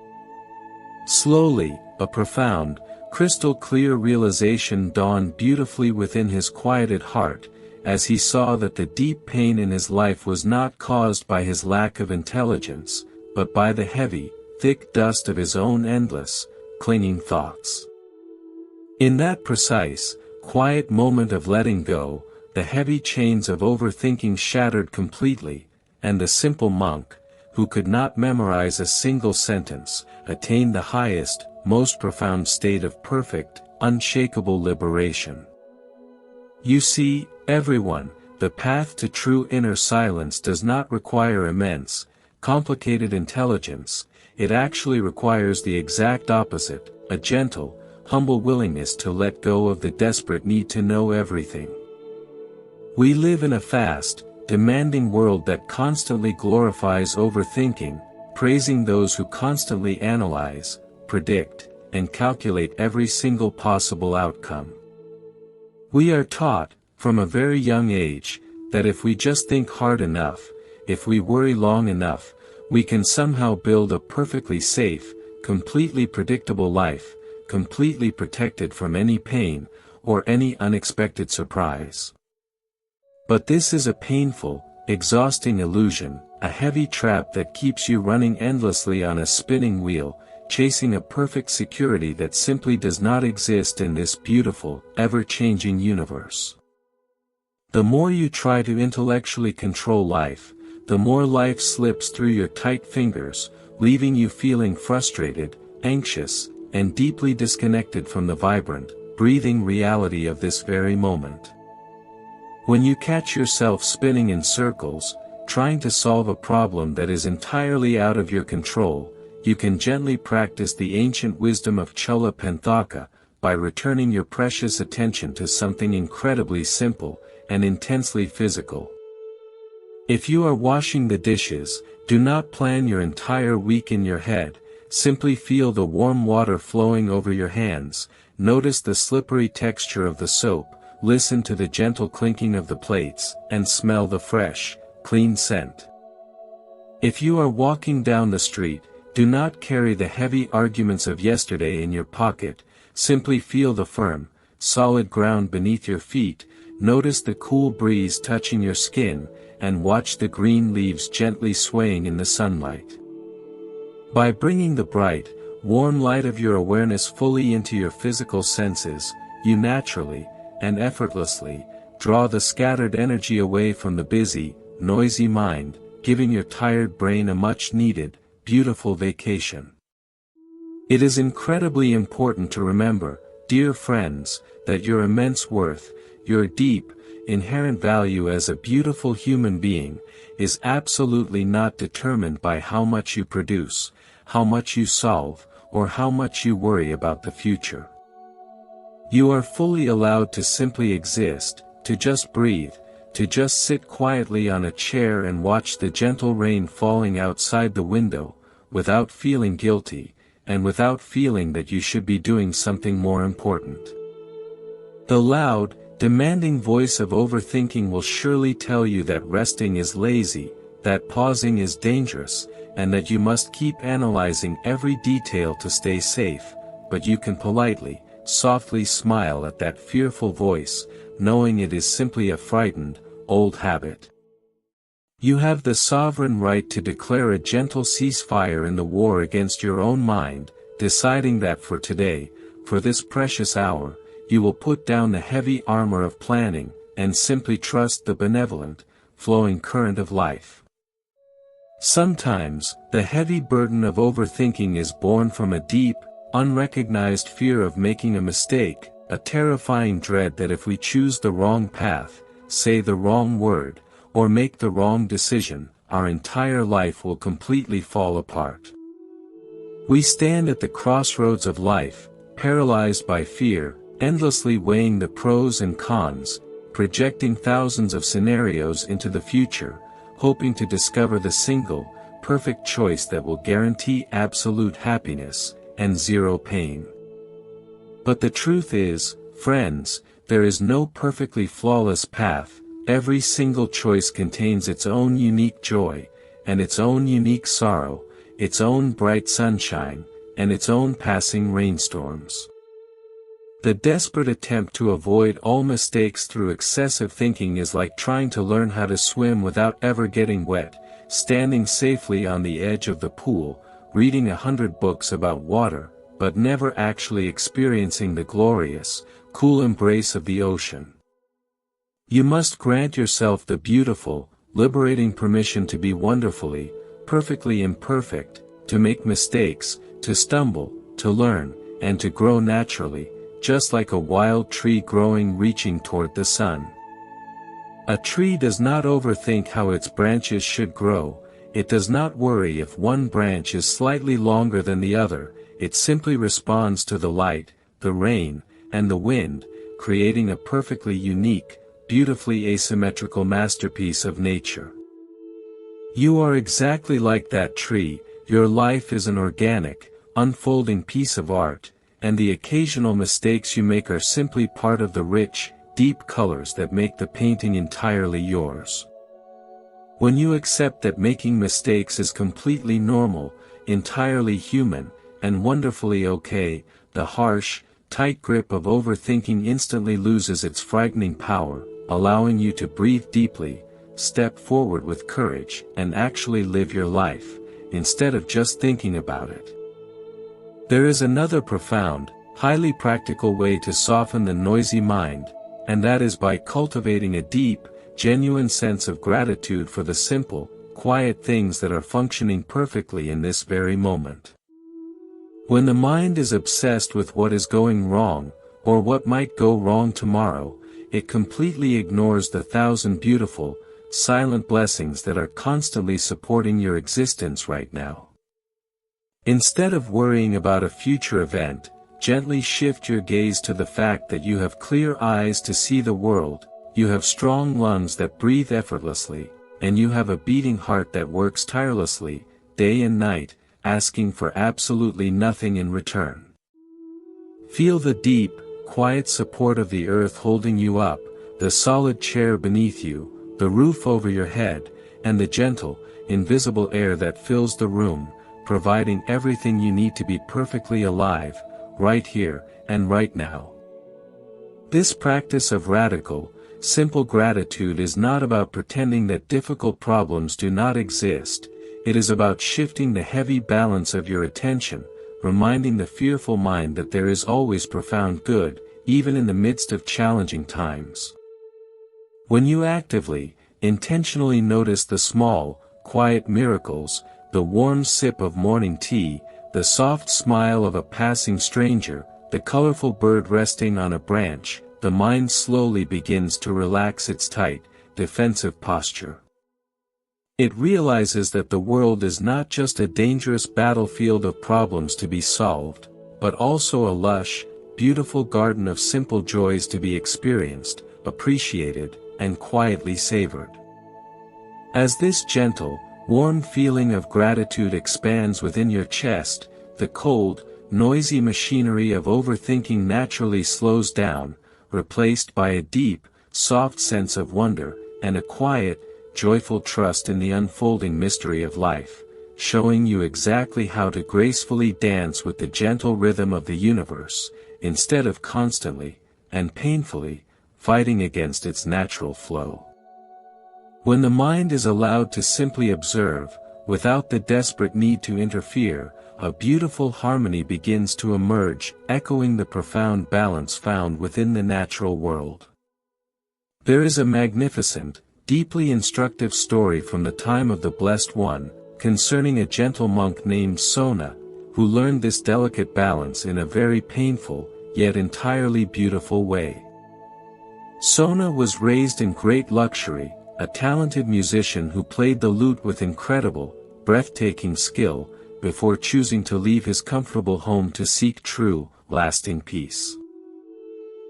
Slowly, a profound, crystal-clear realization dawned beautifully within his quieted heart, as he saw that the deep pain in his life was not caused by his lack of intelligence, but by the heavy, thick dust of his own endless, clinging thoughts. In that precise, quiet moment of letting go, the heavy chains of overthinking shattered completely, and the simple monk, who could not memorize a single sentence, attained the highest, most profound state of perfect, unshakable liberation. You see, everyone, the path to true inner silence does not require immense, complicated intelligence, it actually requires the exact opposite, a gentle, humble willingness to let go of the desperate need to know everything. We live in a fast, demanding world that constantly glorifies overthinking, praising those who constantly analyze, predict, and calculate every single possible outcome. We are taught, from a very young age, that if we just think hard enough, if we worry long enough, we can somehow build a perfectly safe, completely predictable life, completely protected from any pain, or any unexpected surprise. But this is a painful, exhausting illusion, a heavy trap that keeps you running endlessly on a spinning wheel, chasing a perfect security that simply does not exist in this beautiful, ever-changing universe. The more you try to intellectually control life, the more life slips through your tight fingers, leaving you feeling frustrated, anxious, and deeply disconnected from the vibrant, breathing reality of this very moment. When you catch yourself spinning in circles, trying to solve a problem that is entirely out of your control, you can gently practice the ancient wisdom of Chulapanthaka, by returning your precious attention to something incredibly simple, and intensely physical. If you are washing the dishes, do not plan your entire week in your head, simply feel the warm water flowing over your hands, notice the slippery texture of the soap, listen to the gentle clinking of the plates, and smell the fresh, clean scent. If you are walking down the street, do not carry the heavy arguments of yesterday in your pocket, simply feel the firm, solid ground beneath your feet, notice the cool breeze touching your skin, and watch the green leaves gently swaying in the sunlight. By bringing the bright, warm light of your awareness fully into your physical senses, you naturally, and effortlessly, draw the scattered energy away from the busy, noisy mind, giving your tired brain a much-needed, beautiful vacation. It is incredibly important to remember, dear friends, that your immense worth, your deep, inherent value as a beautiful human being, is absolutely not determined by how much you produce, how much you solve, or how much you worry about the future. You are fully allowed to simply exist, to just breathe, to just sit quietly on a chair and watch the gentle rain falling outside the window, without feeling guilty, and without feeling that you should be doing something more important. The loud, demanding voice of overthinking will surely tell you that resting is lazy, that pausing is dangerous, and that you must keep analyzing every detail to stay safe, but you can politely, softly smile at that fearful voice, knowing it is simply a frightened, old habit. You have the sovereign right to declare a gentle ceasefire in the war against your own mind, deciding that for today, for this precious hour, you will put down the heavy armor of planning, and simply trust the benevolent, flowing current of life. Sometimes, the heavy burden of overthinking is born from a deep, unrecognized fear of making a mistake, a terrifying dread that if we choose the wrong path, say the wrong word, or make the wrong decision, our entire life will completely fall apart. We stand at the crossroads of life, paralyzed by fear, endlessly weighing the pros and cons, projecting thousands of scenarios into the future, hoping to discover the single, perfect choice that will guarantee absolute happiness, and zero pain. But the truth is, friends, there is no perfectly flawless path. Every single choice contains its own unique joy, and its own unique sorrow, its own bright sunshine, and its own passing rainstorms. The desperate attempt to avoid all mistakes through excessive thinking is like trying to learn how to swim without ever getting wet, standing safely on the edge of the pool, reading 100 books about water, but never actually experiencing the glorious, cool embrace of the ocean. You must grant yourself the beautiful, liberating permission to be wonderfully, perfectly imperfect, to make mistakes, to stumble, to learn, and to grow naturally, just like a wild tree growing reaching toward the sun. A tree does not overthink how its branches should grow, it does not worry if one branch is slightly longer than the other, it simply responds to the light, the rain, and the wind, creating a perfectly unique, beautifully asymmetrical masterpiece of nature. You are exactly like that tree, your life is an organic, unfolding piece of art, and the occasional mistakes you make are simply part of the rich, deep colors that make the painting entirely yours. When you accept that making mistakes is completely normal, entirely human, and wonderfully okay, the harsh, tight grip of overthinking instantly loses its frightening power, allowing you to breathe deeply, step forward with courage, and actually live your life, instead of just thinking about it. There is another profound, highly practical way to soften the noisy mind, and that is by cultivating a deep, genuine sense of gratitude for the simple, quiet things that are functioning perfectly in this very moment. When the mind is obsessed with what is going wrong, or what might go wrong tomorrow, it completely ignores the thousand beautiful, silent blessings that are constantly supporting your existence right now. Instead of worrying about a future event, gently shift your gaze to the fact that you have clear eyes to see the world, you have strong lungs that breathe effortlessly, and you have a beating heart that works tirelessly, day and night, asking for absolutely nothing in return. Feel the deep, quiet support of the earth holding you up, the solid chair beneath you, the roof over your head, and the gentle, invisible air that fills the room, providing everything you need to be perfectly alive, right here, and right now. This practice of radical, simple gratitude is not about pretending that difficult problems do not exist, it is about shifting the heavy balance of your attention, reminding the fearful mind that there is always profound good, even in the midst of challenging times. When you actively, intentionally notice the small, quiet miracles, the warm sip of morning tea, the soft smile of a passing stranger, the colorful bird resting on a branch, the mind slowly begins to relax its tight, defensive posture. It realizes that the world is not just a dangerous battlefield of problems to be solved, but also a lush, beautiful garden of simple joys to be experienced, appreciated, and quietly savored. As this gentle, warm feeling of gratitude expands within your chest, the cold, noisy machinery of overthinking naturally slows down, replaced by a deep, soft sense of wonder, and a quiet, joyful trust in the unfolding mystery of life, showing you exactly how to gracefully dance with the gentle rhythm of the universe, instead of constantly, and painfully, fighting against its natural flow. When the mind is allowed to simply observe, without the desperate need to interfere, a beautiful harmony begins to emerge, echoing the profound balance found within the natural world. There is a magnificent, deeply instructive story from the time of the Blessed One, concerning a gentle monk named Sona, who learned this delicate balance in a very painful, yet entirely beautiful way. Sona was raised in great luxury, a talented musician who played the lute with incredible, breathtaking skill, before choosing to leave his comfortable home to seek true, lasting peace.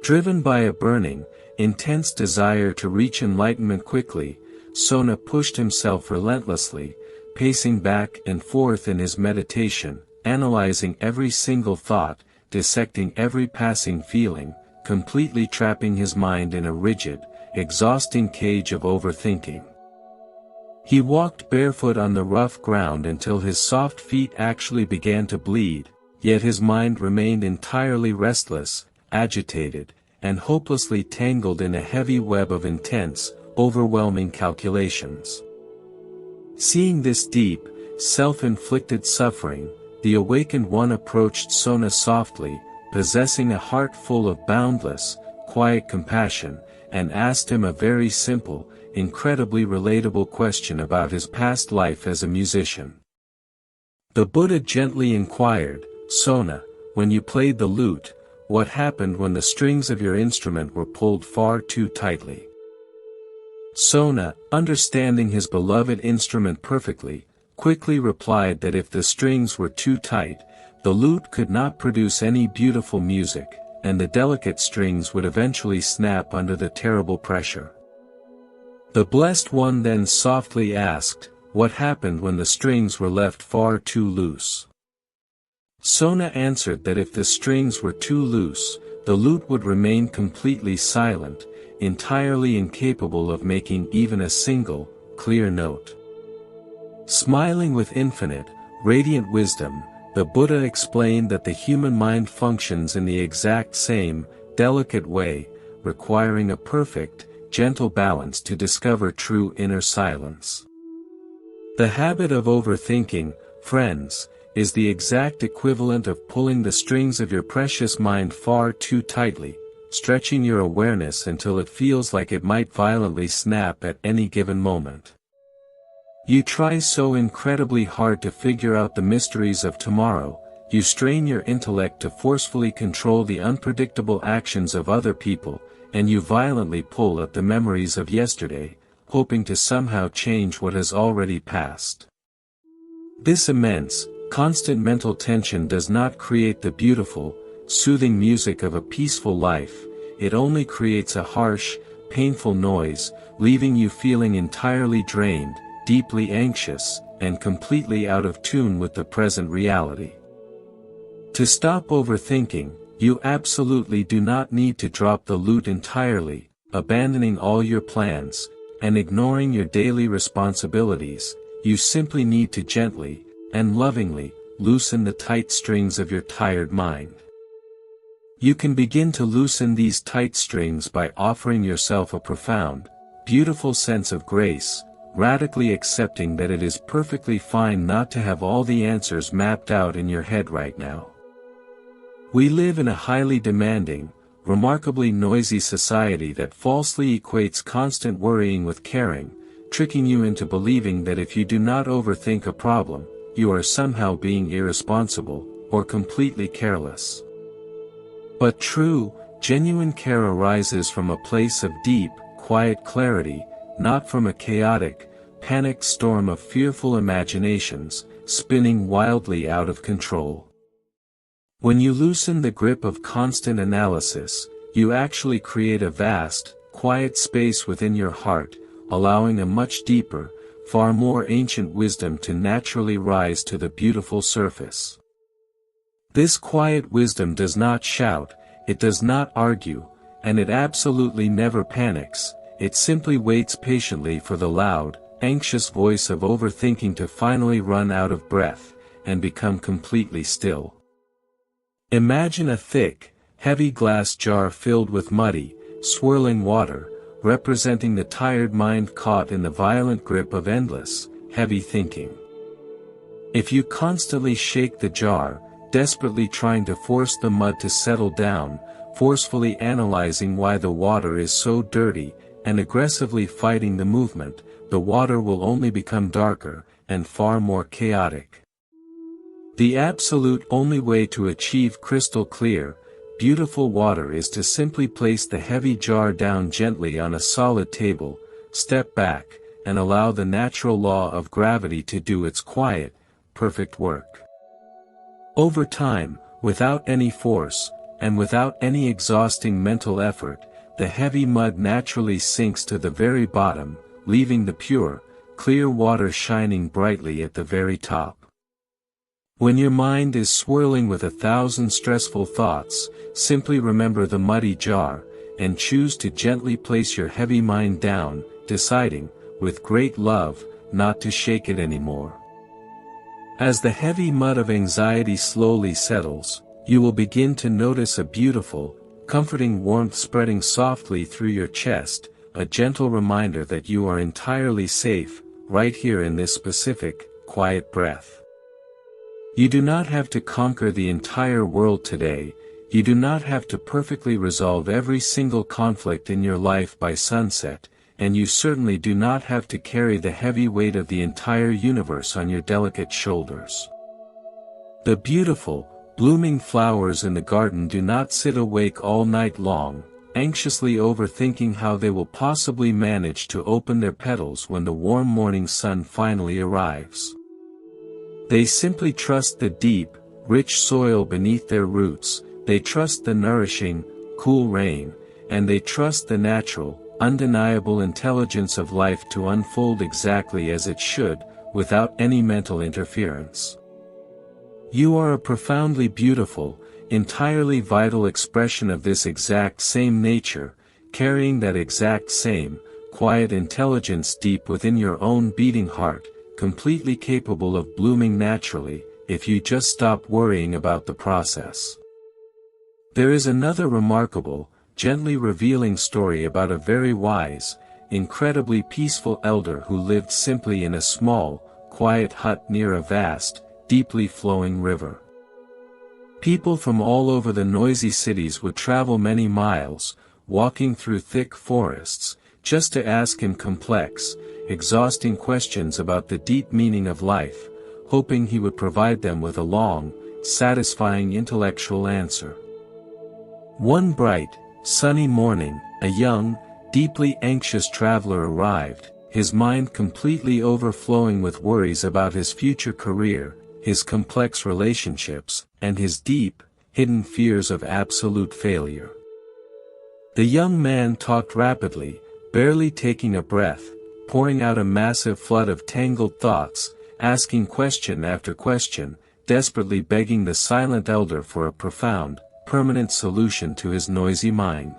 Driven by a burning, intense desire to reach enlightenment quickly, Sona pushed himself relentlessly, pacing back and forth in his meditation, analyzing every single thought, dissecting every passing feeling, completely trapping his mind in a rigid, exhausting cage of overthinking. He walked barefoot on the rough ground until his soft feet actually began to bleed, yet his mind remained entirely restless, agitated, and hopelessly tangled in a heavy web of intense, overwhelming calculations. Seeing this deep, self-inflicted suffering, the awakened one approached Sona softly, possessing a heart full of boundless, quiet compassion, and asked him a very simple, incredibly relatable question about his past life as a musician. The Buddha gently inquired, "Sona, when you played the lute, what happened when the strings of your instrument were pulled far too tightly?" Sona, understanding his beloved instrument perfectly, quickly replied that if the strings were too tight, the lute could not produce any beautiful music, and the delicate strings would eventually snap under the terrible pressure. The Blessed One then softly asked, what happened when the strings were left far too loose? Sona answered that if the strings were too loose, the lute would remain completely silent, entirely incapable of making even a single, clear note. Smiling with infinite, radiant wisdom, the Buddha explained that the human mind functions in the exact same, delicate way, requiring a perfect, gentle balance to discover true inner silence. The habit of overthinking, friends, is the exact equivalent of pulling the strings of your precious mind far too tightly, stretching your awareness until it feels like it might violently snap at any given moment. You try so incredibly hard to figure out the mysteries of tomorrow, you strain your intellect to forcefully control the unpredictable actions of other people, and you violently pull at the memories of yesterday, hoping to somehow change what has already passed. This immense, constant mental tension does not create the beautiful, soothing music of a peaceful life, it only creates a harsh, painful noise, leaving you feeling entirely drained, deeply anxious, and completely out of tune with the present reality. To stop overthinking, you absolutely do not need to drop the lute entirely, abandoning all your plans, and ignoring your daily responsibilities, you simply need to gently, and lovingly, loosen the tight strings of your tired mind. You can begin to loosen these tight strings by offering yourself a profound, beautiful sense of grace, radically accepting that it is perfectly fine not to have all the answers mapped out in your head right now. We live in a highly demanding, remarkably noisy society that falsely equates constant worrying with caring, tricking you into believing that if you do not overthink a problem, you are somehow being irresponsible, or completely careless. But true, genuine care arises from a place of deep, quiet clarity, not from a chaotic, panicked storm of fearful imaginations, spinning wildly out of control. When you loosen the grip of constant analysis, you actually create a vast, quiet space within your heart, allowing a much deeper, far more ancient wisdom to naturally rise to the beautiful surface. This quiet wisdom does not shout, it does not argue, and it absolutely never panics, it simply waits patiently for the loud, anxious voice of overthinking to finally run out of breath, and become completely still. Imagine a thick, heavy glass jar filled with muddy, swirling water, representing the tired mind caught in the violent grip of endless, heavy thinking. If you constantly shake the jar, desperately trying to force the mud to settle down, forcefully analyzing why the water is so dirty, and aggressively fighting the movement, the water will only become darker, and far more chaotic. The absolute only way to achieve crystal clear, beautiful water is to simply place the heavy jar down gently on a solid table, step back, and allow the natural law of gravity to do its quiet, perfect work. Over time, without any force, and without any exhausting mental effort, the heavy mud naturally sinks to the very bottom, leaving the pure, clear water shining brightly at the very top. When your mind is swirling with 1,000 stressful thoughts, simply remember the muddy jar, and choose to gently place your heavy mind down, deciding, with great love, not to shake it anymore. As the heavy mud of anxiety slowly settles, you will begin to notice a beautiful, comforting warmth spreading softly through your chest, a gentle reminder that you are entirely safe, right here in this specific, quiet breath. You do not have to conquer the entire world today, you do not have to perfectly resolve every single conflict in your life by sunset, and you certainly do not have to carry the heavy weight of the entire universe on your delicate shoulders. The beautiful, blooming flowers in the garden do not sit awake all night long, anxiously overthinking how they will possibly manage to open their petals when the warm morning sun finally arrives. They simply trust the deep, rich soil beneath their roots, they trust the nourishing, cool rain, and they trust the natural, undeniable intelligence of life to unfold exactly as it should, without any mental interference. You are a profoundly beautiful, entirely vital expression of this exact same nature, carrying that exact same, quiet intelligence deep within your own beating heart, completely capable of blooming naturally, if you just stop worrying about the process. There is another remarkable, gently revealing story about a very wise, incredibly peaceful elder who lived simply in a small, quiet hut near a vast, deeply flowing river. People from all over the noisy cities would travel many miles, walking through thick forests, just to ask him complex, exhausting questions about the deep meaning of life, hoping he would provide them with a long, satisfying intellectual answer. One bright, sunny morning, a young, deeply anxious traveler arrived, his mind completely overflowing with worries about his future career, his complex relationships, and his deep, hidden fears of absolute failure. The young man talked rapidly, barely taking a breath, pouring out a massive flood of tangled thoughts, asking question after question, desperately begging the silent elder for a profound, permanent solution to his noisy mind.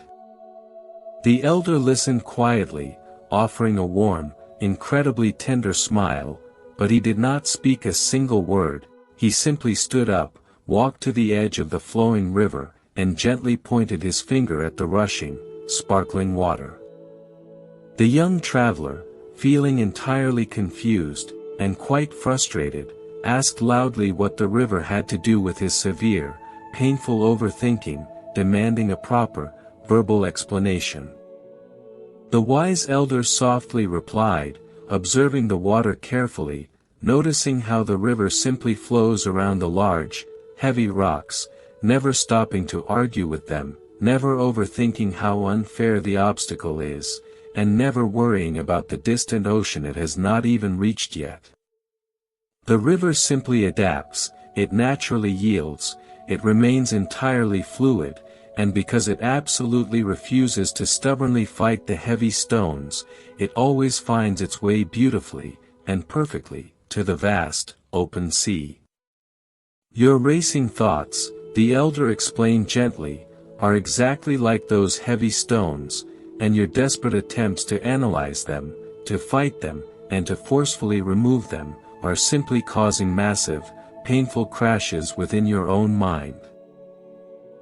The elder listened quietly, offering a warm, incredibly tender smile, but he did not speak a single word. He simply stood up, walked to the edge of the flowing river, and gently pointed his finger at the rushing, sparkling water. The young traveler, feeling entirely confused, and quite frustrated, asked loudly what the river had to do with his severe, painful overthinking, demanding a proper, verbal explanation. The wise elder softly replied, observing the water carefully, noticing how the river simply flows around the large, heavy rocks, never stopping to argue with them, never overthinking how unfair the obstacle is, and never worrying about the distant ocean it has not even reached yet. The river simply adapts, it naturally yields, it remains entirely fluid, and because it absolutely refuses to stubbornly fight the heavy stones, it always finds its way beautifully, and perfectly, to the vast, open sea. Your racing thoughts, the elder explained gently, are exactly like those heavy stones, and your desperate attempts to analyze them, to fight them, and to forcefully remove them, are simply causing massive, painful crashes within your own mind.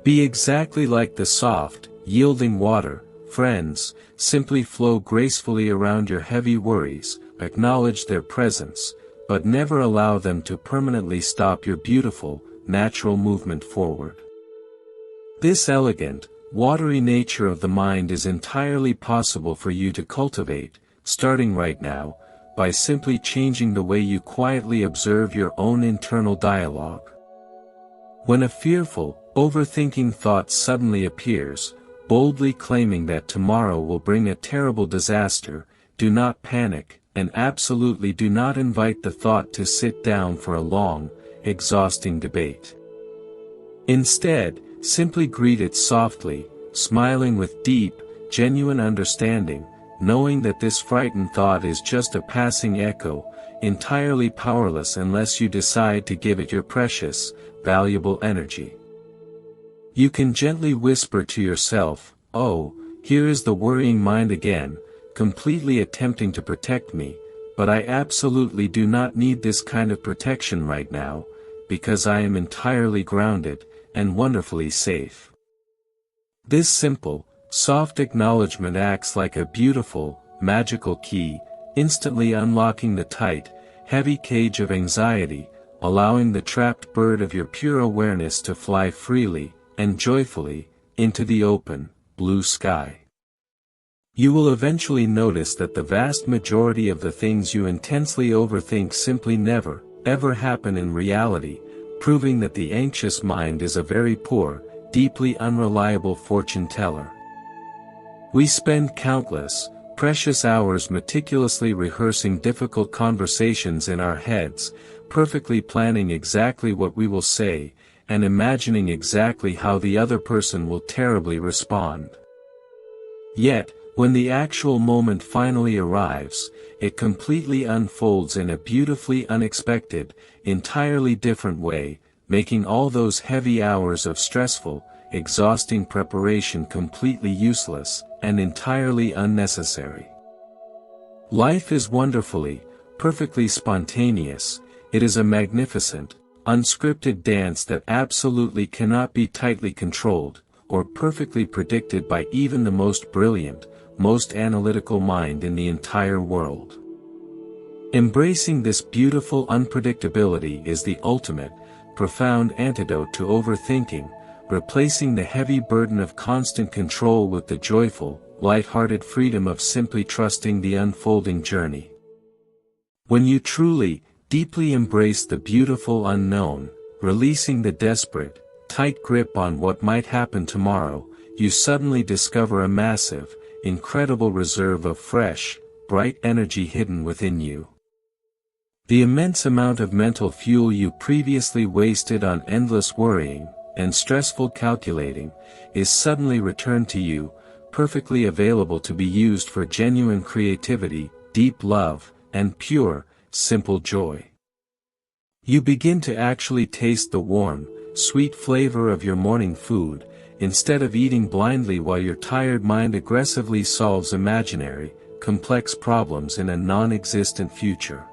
Be exactly like the soft, yielding water, friends, simply flow gracefully around your heavy worries, acknowledge their presence, but never allow them to permanently stop your beautiful, natural movement forward. This elegant, watery nature of the mind is entirely possible for you to cultivate, starting right now, by simply changing the way you quietly observe your own internal dialogue. When a fearful, overthinking thought suddenly appears, boldly claiming that tomorrow will bring a terrible disaster, do not panic, and absolutely do not invite the thought to sit down for a long, exhausting debate. Instead, simply greet it softly, smiling with deep, genuine understanding, knowing that this frightened thought is just a passing echo, entirely powerless unless you decide to give it your precious, valuable energy. You can gently whisper to yourself, "Oh, here is the worrying mind again, completely attempting to protect me, but I absolutely do not need this kind of protection right now, because I am entirely grounded, and wonderfully safe." This simple, soft acknowledgement acts like a beautiful, magical key, instantly unlocking the tight, heavy cage of anxiety, allowing the trapped bird of your pure awareness to fly freely, and joyfully, into the open, blue sky. You will eventually notice that the vast majority of the things you intensely overthink simply never, ever happen in reality, proving that the anxious mind is a very poor, deeply unreliable fortune teller. We spend countless, precious hours meticulously rehearsing difficult conversations in our heads, perfectly planning exactly what we will say, and imagining exactly how the other person will terribly respond. Yet, when the actual moment finally arrives, it completely unfolds in a beautifully unexpected, entirely different way, making all those heavy hours of stressful, exhausting preparation completely useless, and entirely unnecessary. Life is wonderfully, perfectly spontaneous. It is a magnificent, unscripted dance that absolutely cannot be tightly controlled, or perfectly predicted by even the most brilliant, most analytical mind in the entire world. Embracing this beautiful unpredictability is the ultimate, profound antidote to overthinking, replacing the heavy burden of constant control with the joyful, light-hearted freedom of simply trusting the unfolding journey. When you truly, deeply embrace the beautiful unknown, releasing the desperate, tight grip on what might happen tomorrow, you suddenly discover a massive, incredible reserve of fresh, bright energy hidden within you. The immense amount of mental fuel you previously wasted on endless worrying, and stressful calculating, is suddenly returned to you, perfectly available to be used for genuine creativity, deep love, and pure, simple joy. You begin to actually taste the warm, sweet flavor of your morning food, instead of eating blindly while your tired mind aggressively solves imaginary, complex problems in a non-existent future.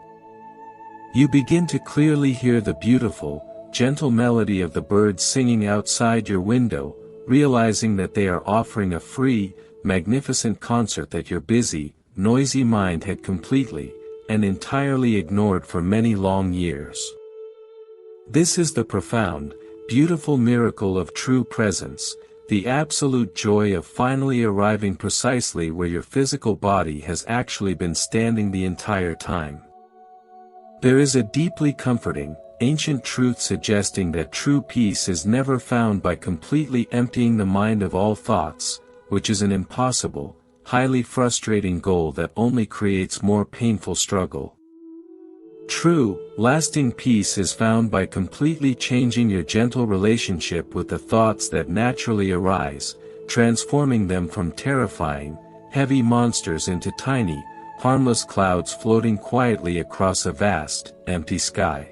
You begin to clearly hear the beautiful, gentle melody of the birds singing outside your window, realizing that they are offering a free, magnificent concert that your busy, noisy mind had completely, and entirely ignored for many long years. This is the profound, beautiful miracle of true presence, the absolute joy of finally arriving precisely where your physical body has actually been standing the entire time. There is a deeply comforting, ancient truth suggesting that true peace is never found by completely emptying the mind of all thoughts, which is an impossible, highly frustrating goal that only creates more painful struggle. True, lasting peace is found by completely changing your gentle relationship with the thoughts that naturally arise, transforming them from terrifying, heavy monsters into tiny, harmless clouds floating quietly across a vast, empty sky.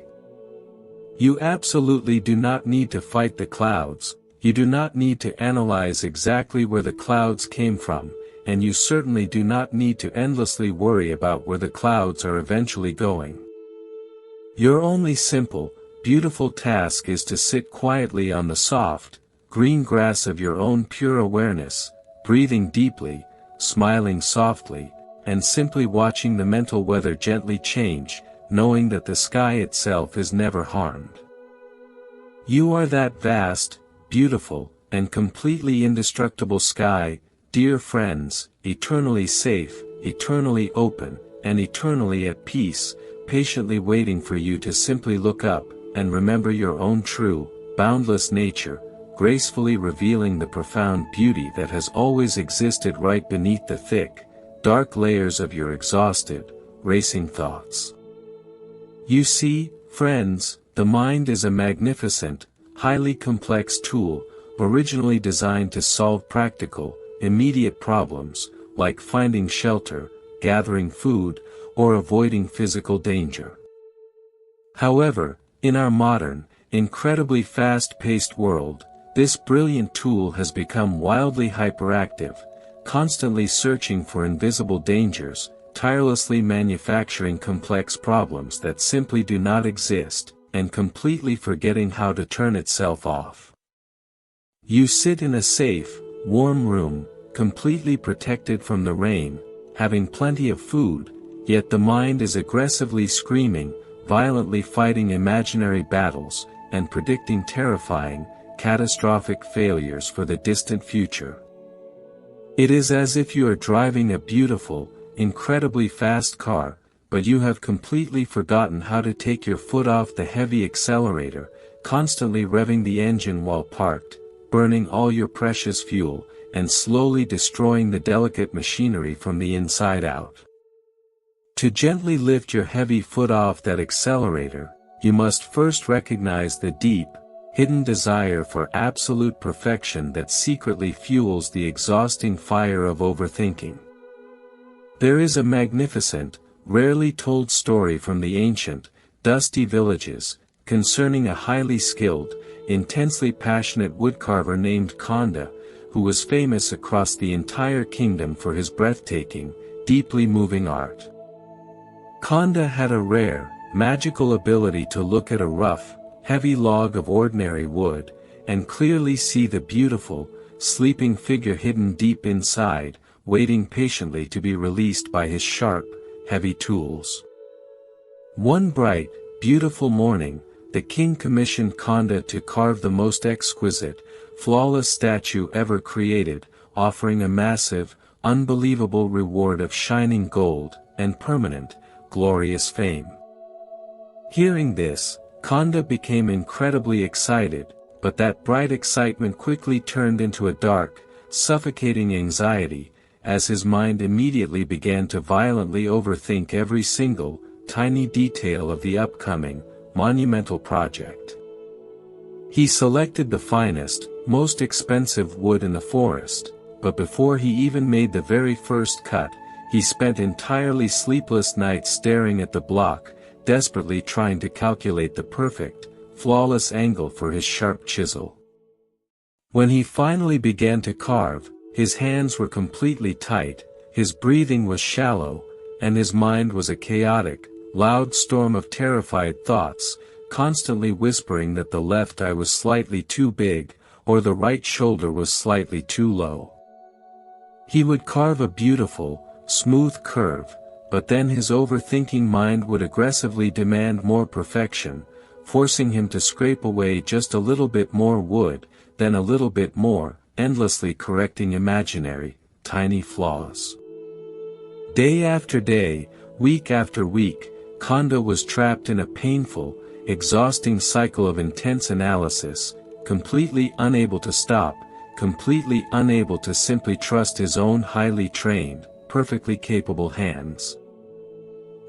You absolutely do not need to fight the clouds, you do not need to analyze exactly where the clouds came from, and you certainly do not need to endlessly worry about where the clouds are eventually going. Your only simple, beautiful task is to sit quietly on the soft, green grass of your own pure awareness, breathing deeply, smiling softly, and simply watching the mental weather gently change, knowing that the sky itself is never harmed. You are that vast, beautiful, and completely indestructible sky, dear friends, eternally safe, eternally open, and eternally at peace, patiently waiting for you to simply look up, and remember your own true, boundless nature, gracefully revealing the profound beauty that has always existed right beneath the thick, dark layers of your exhausted, racing thoughts. You see, friends, the mind is a magnificent, highly complex tool, originally designed to solve practical, immediate problems, like finding shelter, gathering food, or avoiding physical danger. However, in our modern, incredibly fast-paced world, this brilliant tool has become wildly hyperactive, constantly searching for invisible dangers, tirelessly manufacturing complex problems that simply do not exist, and completely forgetting how to turn itself off. You sit in a safe, warm room, completely protected from the rain, having plenty of food, yet the mind is aggressively screaming, violently fighting imaginary battles, and predicting terrifying, catastrophic failures for the distant future. It is as if you are driving a beautiful, incredibly fast car, but you have completely forgotten how to take your foot off the heavy accelerator, constantly revving the engine while parked, burning all your precious fuel, and slowly destroying the delicate machinery from the inside out. To gently lift your heavy foot off that accelerator, you must first recognize the deep, hidden desire for absolute perfection that secretly fuels the exhausting fire of overthinking. There is a magnificent, rarely told story from the ancient, dusty villages, concerning a highly skilled, intensely passionate woodcarver named Khanda, who was famous across the entire kingdom for his breathtaking, deeply moving art. Khanda had a rare, magical ability to look at a rough, heavy log of ordinary wood, and clearly see the beautiful, sleeping figure hidden deep inside, waiting patiently to be released by his sharp, heavy tools. One bright, beautiful morning, the king commissioned Khanda to carve the most exquisite, flawless statue ever created, offering a massive, unbelievable reward of shining gold, and permanent, glorious fame. Hearing this, Khanda became incredibly excited, but that bright excitement quickly turned into a dark, suffocating anxiety, as his mind immediately began to violently overthink every single, tiny detail of the upcoming, monumental project. He selected the finest, most expensive wood in the forest, but before he even made the very first cut, he spent entirely sleepless nights staring at the block, desperately trying to calculate the perfect, flawless angle for his sharp chisel. When he finally began to carve, his hands were completely tight, his breathing was shallow, and his mind was a chaotic, loud storm of terrified thoughts, constantly whispering that the left eye was slightly too big, or the right shoulder was slightly too low. He would carve a beautiful, smooth curve, but then his overthinking mind would aggressively demand more perfection, forcing him to scrape away just a little bit more wood, then a little bit more, endlessly correcting imaginary, tiny flaws. Day after day, week after week, Khanda was trapped in a painful, exhausting cycle of intense analysis, completely unable to stop, completely unable to simply trust his own highly trained, perfectly capable hands.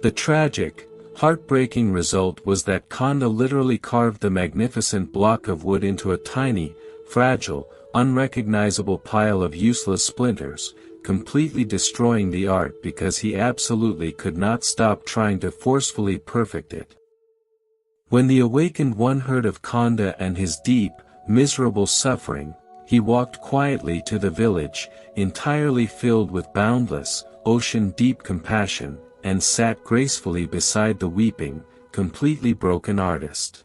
The tragic, heartbreaking result was that Kanda literally carved the magnificent block of wood into a tiny, fragile, unrecognizable pile of useless splinters, completely destroying the art because he absolutely could not stop trying to forcefully perfect it. When the awakened one heard of Kanda and his deep, miserable suffering, he walked quietly to the village, entirely filled with boundless, ocean-deep compassion, and sat gracefully beside the weeping, completely broken artist.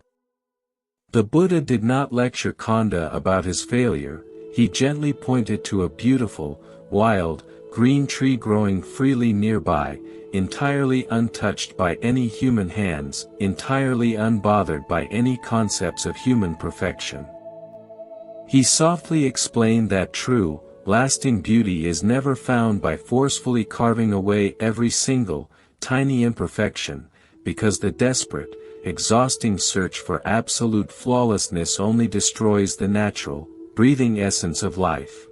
The Buddha did not lecture Kanda about his failure, he gently pointed to a beautiful, wild, green tree growing freely nearby, entirely untouched by any human hands, entirely unbothered by any concepts of human perfection. He softly explained that true, lasting beauty is never found by forcefully carving away every single, tiny imperfection, because the desperate, exhausting search for absolute flawlessness only destroys the natural, breathing essence of life.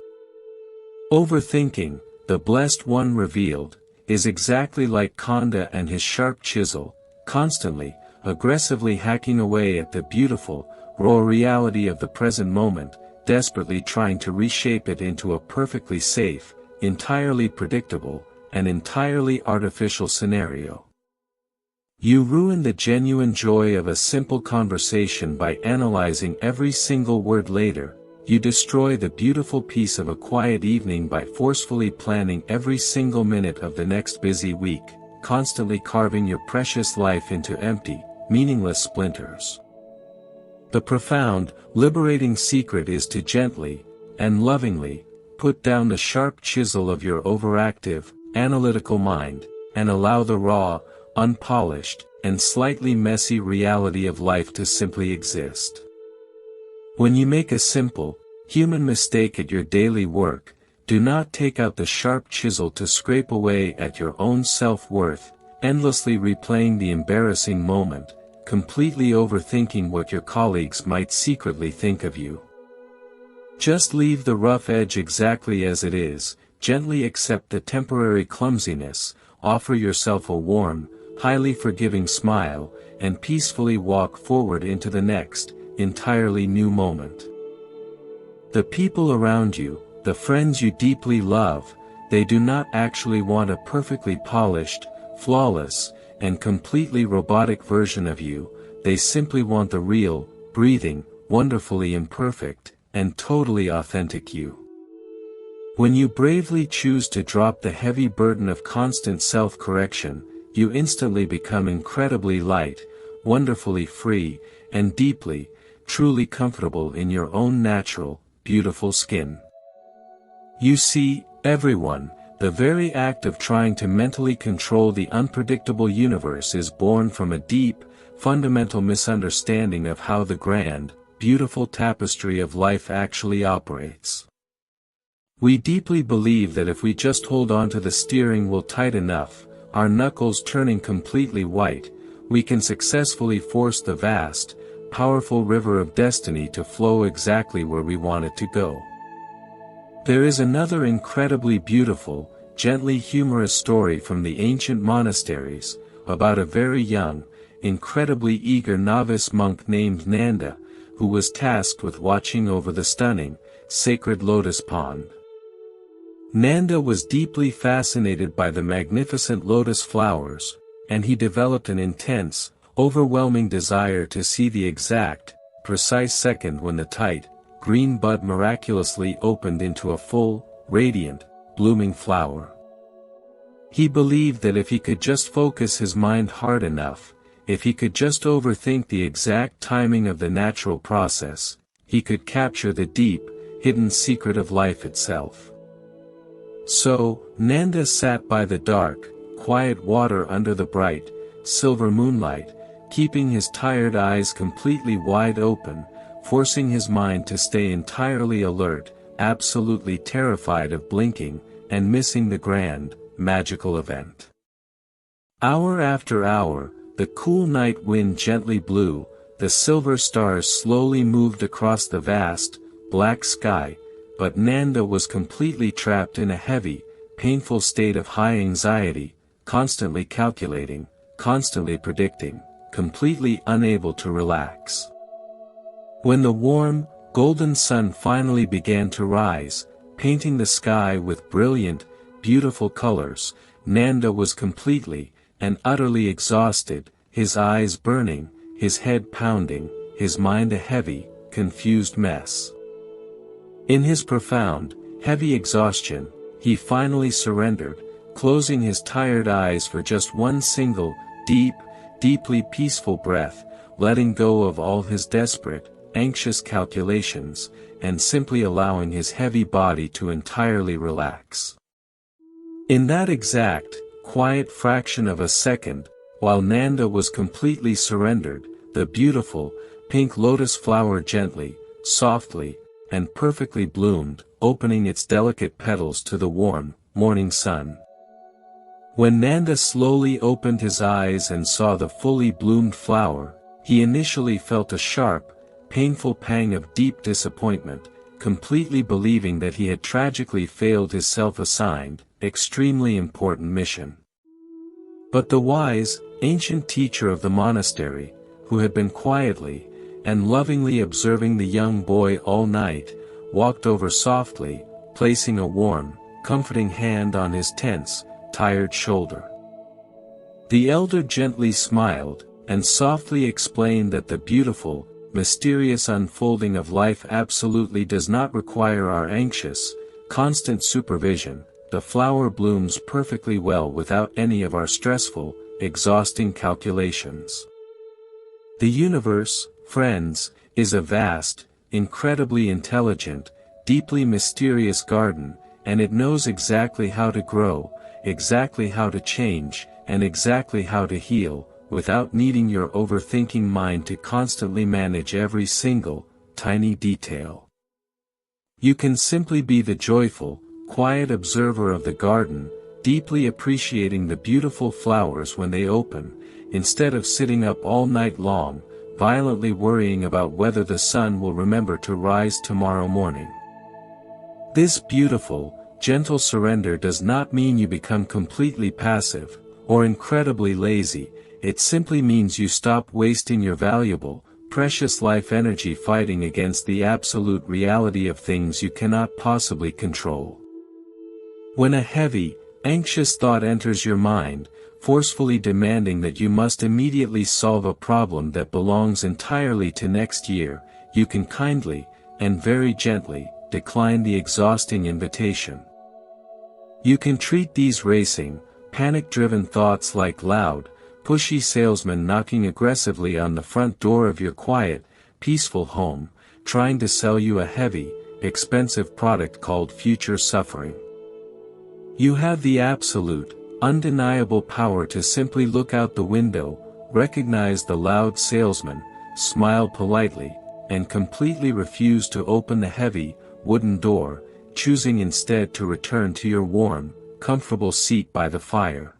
Overthinking, the blessed one revealed, is exactly like Kanda and his sharp chisel, constantly, aggressively hacking away at the beautiful, raw reality of the present moment, desperately trying to reshape it into a perfectly safe, entirely predictable, and entirely artificial scenario. You ruin the genuine joy of a simple conversation by analyzing every single word later. You destroy the beautiful peace of a quiet evening by forcefully planning every single minute of the next busy week, constantly carving your precious life into empty, meaningless splinters. The profound, liberating secret is to gently, and lovingly, put down the sharp chisel of your overactive, analytical mind, and allow the raw, unpolished, and slightly messy reality of life to simply exist. When you make a simple, human mistake at your daily work, do not take out the sharp chisel to scrape away at your own self-worth, endlessly replaying the embarrassing moment, completely overthinking what your colleagues might secretly think of you. Just leave the rough edge exactly as it is, gently accept the temporary clumsiness, offer yourself a warm, highly forgiving smile, and peacefully walk forward into the next, entirely new moment. The people around you, the friends you deeply love, they do not actually want a perfectly polished, flawless, and completely robotic version of you, they simply want the real, breathing, wonderfully imperfect, and totally authentic you. When you bravely choose to drop the heavy burden of constant self-correction, you instantly become incredibly light, wonderfully free, and deeply, truly comfortable in your own natural, beautiful skin. You see, everyone, the very act of trying to mentally control the unpredictable universe is born from a deep, fundamental misunderstanding of how the grand, beautiful tapestry of life actually operates. We deeply believe that if we just hold on to the steering wheel tight enough, our knuckles turning completely white, we can successfully force the vast, powerful river of destiny to flow exactly where we want it to go. There is another incredibly beautiful, gently humorous story from the ancient monasteries, about a very young, incredibly eager novice monk named Nanda, who was tasked with watching over the stunning, sacred lotus pond. Nanda was deeply fascinated by the magnificent lotus flowers, and he developed an intense, overwhelming desire to see the exact, precise second when the tight, green bud miraculously opened into a full, radiant, blooming flower. He believed that if he could just focus his mind hard enough, if he could just overthink the exact timing of the natural process, he could capture the deep, hidden secret of life itself. So, Nanda sat by the dark, quiet water under the bright, silver moonlight, keeping his tired eyes completely wide open, forcing his mind to stay entirely alert, absolutely terrified of blinking, and missing the grand, magical event. Hour after hour, the cool night wind gently blew, the silver stars slowly moved across the vast, black sky, but Nanda was completely trapped in a heavy, painful state of high anxiety, constantly calculating, constantly predicting, completely unable to relax. When the warm, golden sun finally began to rise, painting the sky with brilliant, beautiful colors, Nanda was completely and utterly exhausted, his eyes burning, his head pounding, his mind a heavy, confused mess. In his profound, heavy exhaustion, he finally surrendered, closing his tired eyes for just one single, deeply peaceful breath, letting go of all his desperate, anxious calculations, and simply allowing his heavy body to entirely relax. In that exact, quiet fraction of a second, while Nanda was completely surrendered, the beautiful, pink lotus flower gently, softly, and perfectly bloomed, opening its delicate petals to the warm, morning sun. When Nanda slowly opened his eyes and saw the fully bloomed flower, he initially felt a sharp, painful pang of deep disappointment, completely believing that he had tragically failed his self-assigned, extremely important mission. But the wise, ancient teacher of the monastery, who had been quietly and lovingly observing the young boy all night, walked over softly, placing a warm, comforting hand on his tense, tired shoulder. The elder gently smiled, and softly explained that the beautiful, mysterious unfolding of life absolutely does not require our anxious, constant supervision. The flower blooms perfectly well without any of our stressful, exhausting calculations. The universe, friends, is a vast, incredibly intelligent, deeply mysterious garden, and it knows exactly how to grow, exactly how to change, and exactly how to heal, without needing your overthinking mind to constantly manage every single, tiny detail. You can simply be the joyful, quiet observer of the garden, deeply appreciating the beautiful flowers when they open, instead of sitting up all night long, violently worrying about whether the sun will remember to rise tomorrow morning. This beautiful, gentle surrender does not mean you become completely passive, or incredibly lazy. It simply means you stop wasting your valuable, precious life energy fighting against the absolute reality of things you cannot possibly control. When a heavy, anxious thought enters your mind, forcefully demanding that you must immediately solve a problem that belongs entirely to next year, you can kindly, and very gently, decline the exhausting invitation. You can treat these racing, panic-driven thoughts like loud, pushy salesmen knocking aggressively on the front door of your quiet, peaceful home, trying to sell you a heavy, expensive product called future suffering. You have the absolute, undeniable power to simply look out the window, recognize the loud salesman, smile politely, and completely refuse to open the heavy, wooden door, choosing instead to return to your warm, comfortable seat by the fire.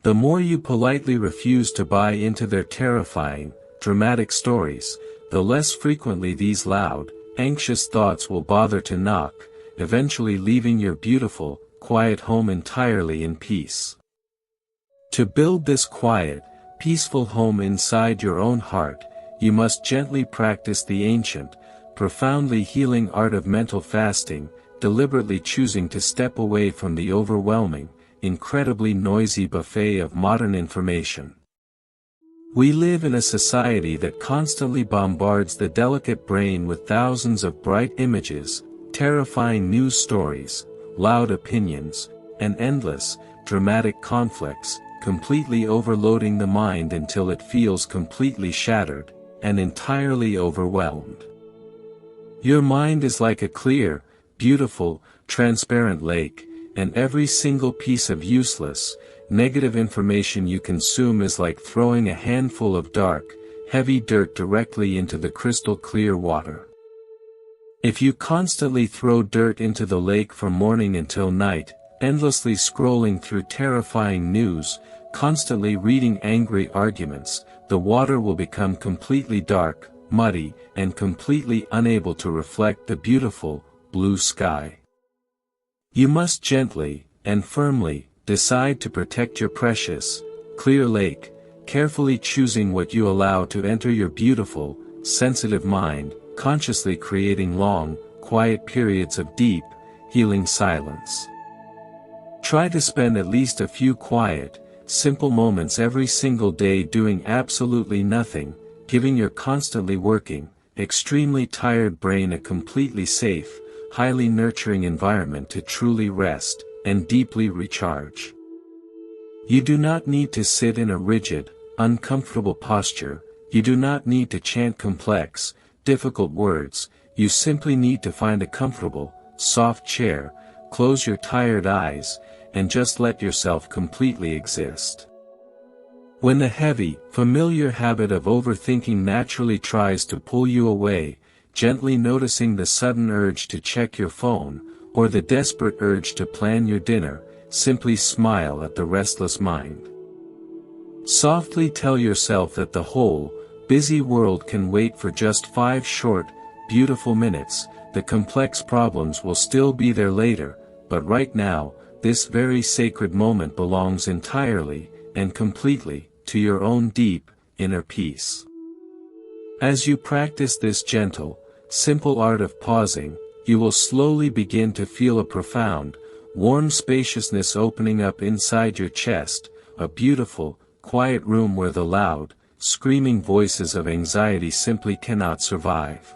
The more you politely refuse to buy into their terrifying, dramatic stories, the less frequently these loud, anxious thoughts will bother to knock, eventually leaving your beautiful, quiet home entirely in peace. To build this quiet, peaceful home inside your own heart, you must gently practice the ancient, profoundly healing art of mental fasting, deliberately choosing to step away from the overwhelming, incredibly noisy buffet of modern information. We live in a society that constantly bombards the delicate brain with thousands of bright images, terrifying news stories, loud opinions, and endless, dramatic conflicts, completely overloading the mind until it feels completely shattered, and entirely overwhelmed. Your mind is like a clear, beautiful, transparent lake, and every single piece of useless, negative information you consume is like throwing a handful of dark, heavy dirt directly into the crystal clear water. If you constantly throw dirt into the lake from morning until night, endlessly scrolling through terrifying news, constantly reading angry arguments, the water will become completely dark, muddy, and completely unable to reflect the beautiful, blue sky. You must gently, and firmly, decide to protect your precious, clear lake, carefully choosing what you allow to enter your beautiful, sensitive mind, consciously creating long, quiet periods of deep, healing silence. Try to spend at least a few quiet, simple moments every single day doing absolutely nothing, giving your constantly working, extremely tired brain a completely safe, highly nurturing environment to truly rest and deeply recharge. You do not need to sit in a rigid, uncomfortable posture, you do not need to chant complex, difficult words, you simply need to find a comfortable, soft chair, close your tired eyes, and just let yourself completely exist. When the heavy, familiar habit of overthinking naturally tries to pull you away, gently noticing the sudden urge to check your phone, or the desperate urge to plan your dinner, simply smile at the restless mind. Softly tell yourself that the whole, busy world can wait for just 5 short, beautiful minutes, the complex problems will still be there later, but right now, this very sacred moment belongs entirely, and completely, to your own deep, inner peace. As you practice this gentle, simple art of pausing, you will slowly begin to feel a profound, warm spaciousness opening up inside your chest, a beautiful, quiet room where the loud, screaming voices of anxiety simply cannot survive.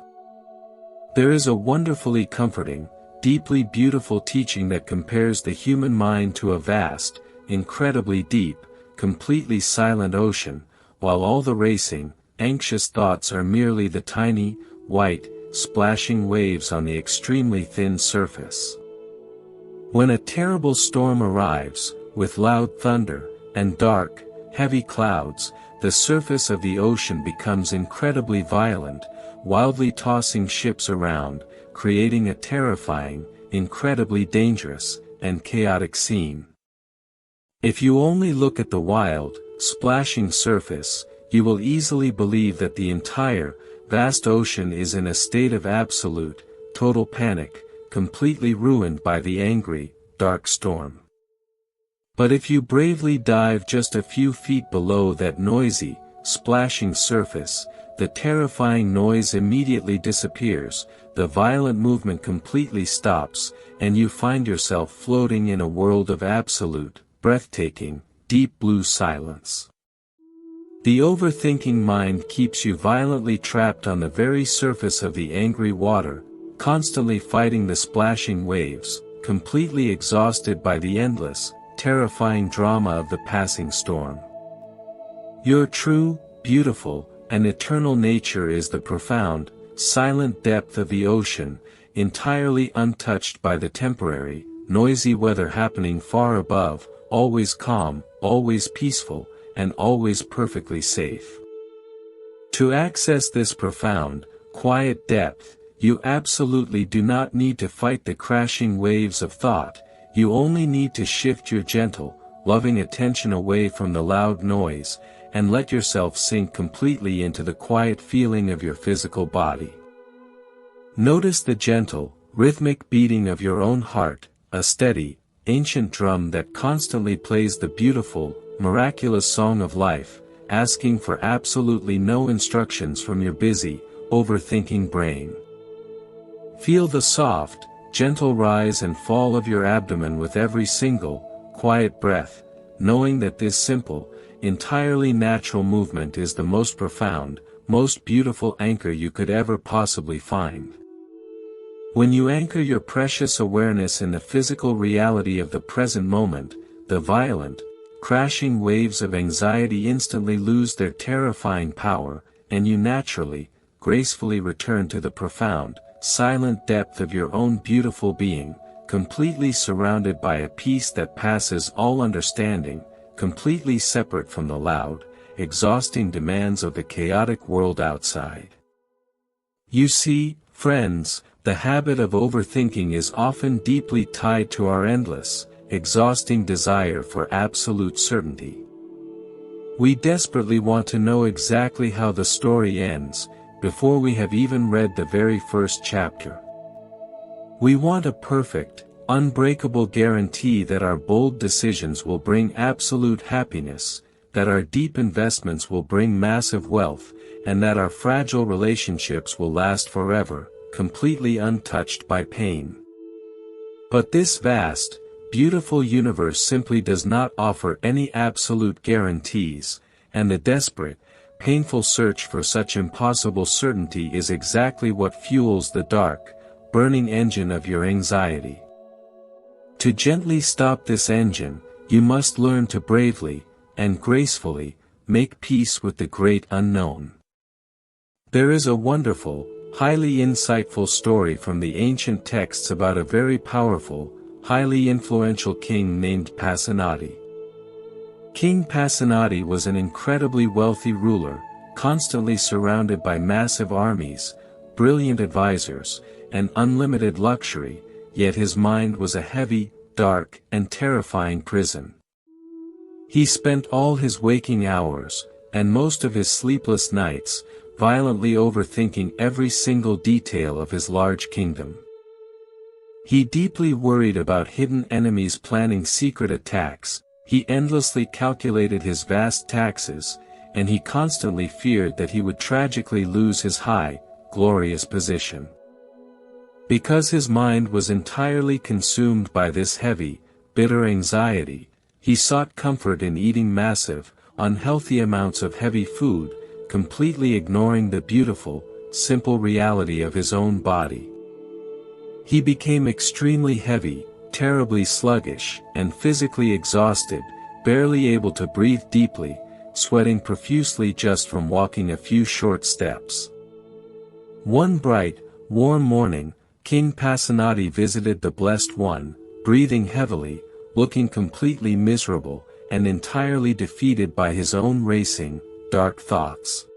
There is a wonderfully comforting, deeply beautiful teaching that compares the human mind to a vast, incredibly deep, completely silent ocean, while all the racing, anxious thoughts are merely the tiny, white, splashing waves on the extremely thin surface. When a terrible storm arrives, with loud thunder, and dark, heavy clouds, the surface of the ocean becomes incredibly violent, wildly tossing ships around, creating a terrifying, incredibly dangerous, and chaotic scene. If you only look at the wild, splashing surface, you will easily believe that the entire, vast ocean is in a state of absolute, total panic, completely ruined by the angry, dark storm. But if you bravely dive just a few feet below that noisy, splashing surface, the terrifying noise immediately disappears, the violent movement completely stops, and you find yourself floating in a world of absolute, breathtaking, deep blue silence. The overthinking mind keeps you violently trapped on the very surface of the angry water, constantly fighting the splashing waves, completely exhausted by the endless, terrifying drama of the passing storm. Your true, beautiful, and eternal nature is the profound, silent depth of the ocean, entirely untouched by the temporary, noisy weather happening far above, always calm, always peaceful, and always perfectly safe. To access this profound, quiet depth, you absolutely do not need to fight the crashing waves of thought, you only need to shift your gentle, loving attention away from the loud noise, and let yourself sink completely into the quiet feeling of your physical body. Notice the gentle, rhythmic beating of your own heart, a steady, ancient drum that constantly plays the beautiful, miraculous song of life, asking for absolutely no instructions from your busy, overthinking brain. Feel the soft, gentle rise and fall of your abdomen with every single, quiet breath, knowing that this simple, entirely natural movement is the most profound, most beautiful anchor you could ever possibly find. When you anchor your precious awareness in the physical reality of the present moment, the violent, crashing waves of anxiety instantly lose their terrifying power, and you naturally, gracefully return to the profound, silent depth of your own beautiful being, completely surrounded by a peace that passes all understanding, completely separate from the loud, exhausting demands of the chaotic world outside. You see, friends, the habit of overthinking is often deeply tied to our endless, exhausting desire for absolute certainty. We desperately want to know exactly how the story ends, before we have even read the very first chapter. We want a perfect, unbreakable guarantee that our bold decisions will bring absolute happiness, that our deep investments will bring massive wealth, and that our fragile relationships will last forever, completely untouched by pain. But this vast, beautiful universe simply does not offer any absolute guarantees, and the desperate, painful search for such impossible certainty is exactly what fuels the dark, burning engine of your anxiety. To gently stop this engine, you must learn to bravely, and gracefully, make peace with the great unknown. There is a wonderful, highly insightful story from the ancient texts about a very powerful, highly influential king named Pasenadi. King Pasenadi was an incredibly wealthy ruler, constantly surrounded by massive armies, brilliant advisors, and unlimited luxury, yet his mind was a heavy, dark, and terrifying prison. He spent all his waking hours, and most of his sleepless nights, violently overthinking every single detail of his large kingdom. He deeply worried about hidden enemies planning secret attacks, he endlessly calculated his vast taxes, and he constantly feared that he would tragically lose his high, glorious position. Because his mind was entirely consumed by this heavy, bitter anxiety, he sought comfort in eating massive, unhealthy amounts of heavy food, completely ignoring the beautiful, simple reality of his own body. He became extremely heavy, terribly sluggish, and physically exhausted, barely able to breathe deeply, sweating profusely just from walking a few short steps. One bright, warm morning, King Pasenadi visited the Blessed One, breathing heavily, looking completely miserable, and entirely defeated by his own racing, dark thoughts.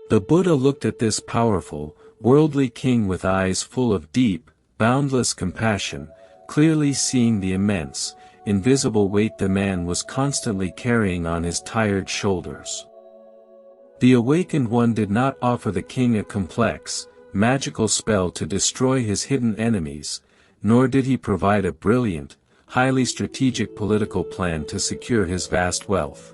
The Buddha looked at this powerful, worldly king with eyes full of deep, boundless compassion, clearly seeing the immense, invisible weight the man was constantly carrying on his tired shoulders. The awakened one did not offer the king a complex, magical spell to destroy his hidden enemies, nor did he provide a brilliant, highly strategic political plan to secure his vast wealth.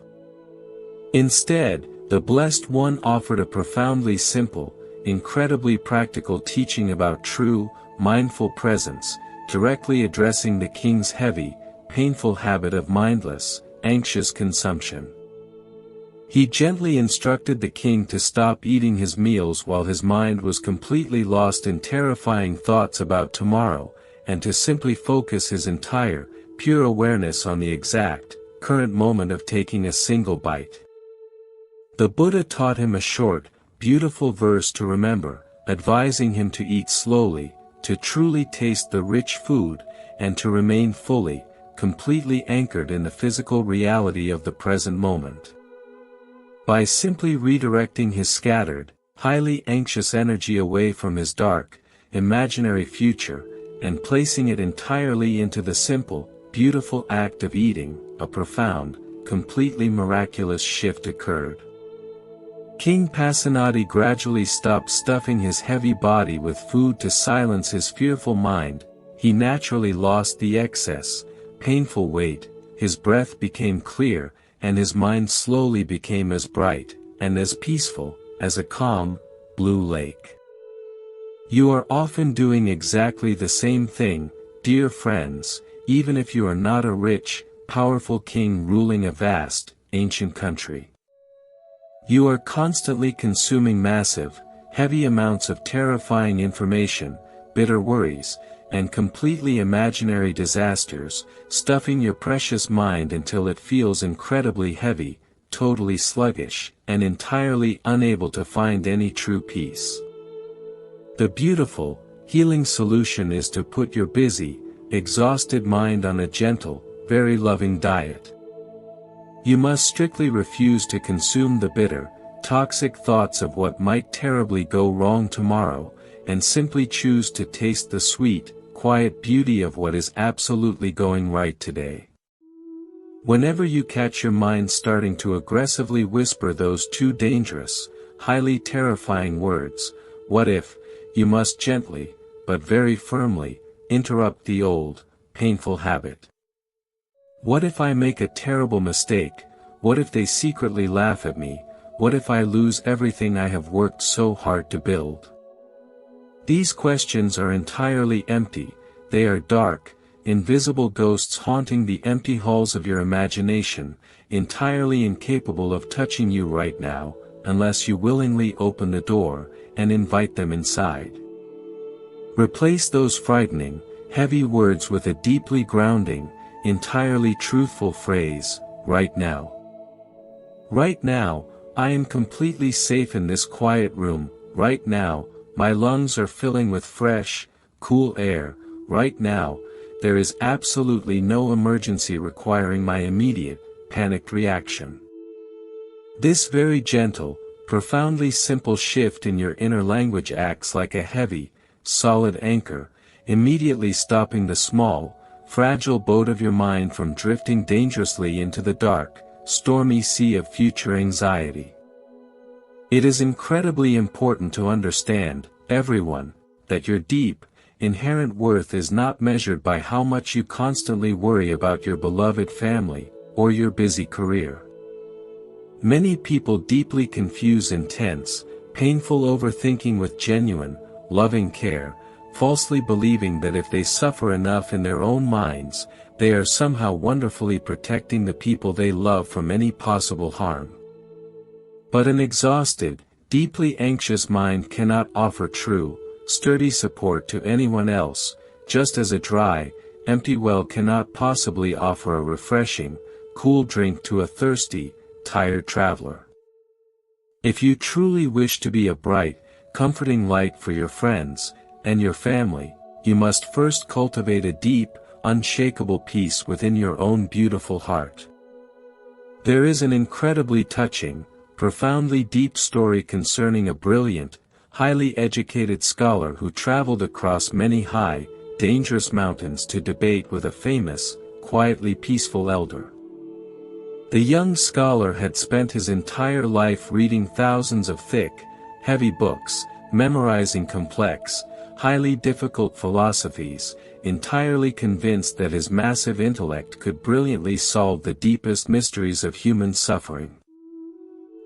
Instead, the Blessed One offered a profoundly simple, incredibly practical teaching about true, mindful presence, directly addressing the king's heavy, painful habit of mindless, anxious consumption. He gently instructed the king to stop eating his meals while his mind was completely lost in terrifying thoughts about tomorrow, and to simply focus his entire, pure awareness on the exact, current moment of taking a single bite. The Buddha taught him a short, beautiful verse to remember, advising him to eat slowly, to truly taste the rich food, and to remain fully, completely anchored in the physical reality of the present moment. By simply redirecting his scattered, highly anxious energy away from his dark, imaginary future, and placing it entirely into the simple, beautiful act of eating, a profound, completely miraculous shift occurred. King Pasenadi gradually stopped stuffing his heavy body with food to silence his fearful mind, he naturally lost the excess, painful weight, his breath became clear, and his mind slowly became as bright, and as peaceful, as a calm, blue lake. You are often doing exactly the same thing, dear friends, even if you are not a rich, powerful king ruling a vast, ancient country. You are constantly consuming massive, heavy amounts of terrifying information, bitter worries, and completely imaginary disasters, stuffing your precious mind until it feels incredibly heavy, totally sluggish, and entirely unable to find any true peace. The beautiful, healing solution is to put your busy, exhausted mind on a gentle, very loving diet. You must strictly refuse to consume the bitter, toxic thoughts of what might terribly go wrong tomorrow, and simply choose to taste the sweet, quiet beauty of what is absolutely going right today. Whenever you catch your mind starting to aggressively whisper those two dangerous, highly terrifying words, "What if," you must gently, but very firmly, interrupt the old, painful habit. What if I make a terrible mistake? What if they secretly laugh at me? What if I lose everything I have worked so hard to build? These questions are entirely empty. They are dark, invisible ghosts haunting the empty halls of your imagination, entirely incapable of touching you right now, unless you willingly open the door and invite them inside. Replace those frightening, heavy words with a deeply grounding, entirely truthful phrase, right now. Right now, I am completely safe in this quiet room. Right now, my lungs are filling with fresh, cool air. Right now, there is absolutely no emergency requiring my immediate, panicked reaction. This very gentle, profoundly simple shift in your inner language acts like a heavy, solid anchor, immediately stopping the small, fragile boat of your mind from drifting dangerously into the dark, stormy sea of future anxiety. It is incredibly important to understand, everyone, that your deep, inherent worth is not measured by how much you constantly worry about your beloved family, or your busy career. Many people deeply confuse intense, painful overthinking with genuine, loving care, falsely believing that if they suffer enough in their own minds, they are somehow wonderfully protecting the people they love from any possible harm. But an exhausted, deeply anxious mind cannot offer true, sturdy support to anyone else, just as a dry, empty well cannot possibly offer a refreshing, cool drink to a thirsty, tired traveler. If you truly wish to be a bright, comforting light for your friends, and your family, you must first cultivate a deep, unshakable peace within your own beautiful heart. There is an incredibly touching, profoundly deep story concerning a brilliant, highly educated scholar who traveled across many high, dangerous mountains to debate with a famous, quietly peaceful elder. The young scholar had spent his entire life reading thousands of thick, heavy books, memorizing complex, highly difficult philosophies, entirely convinced that his massive intellect could brilliantly solve the deepest mysteries of human suffering.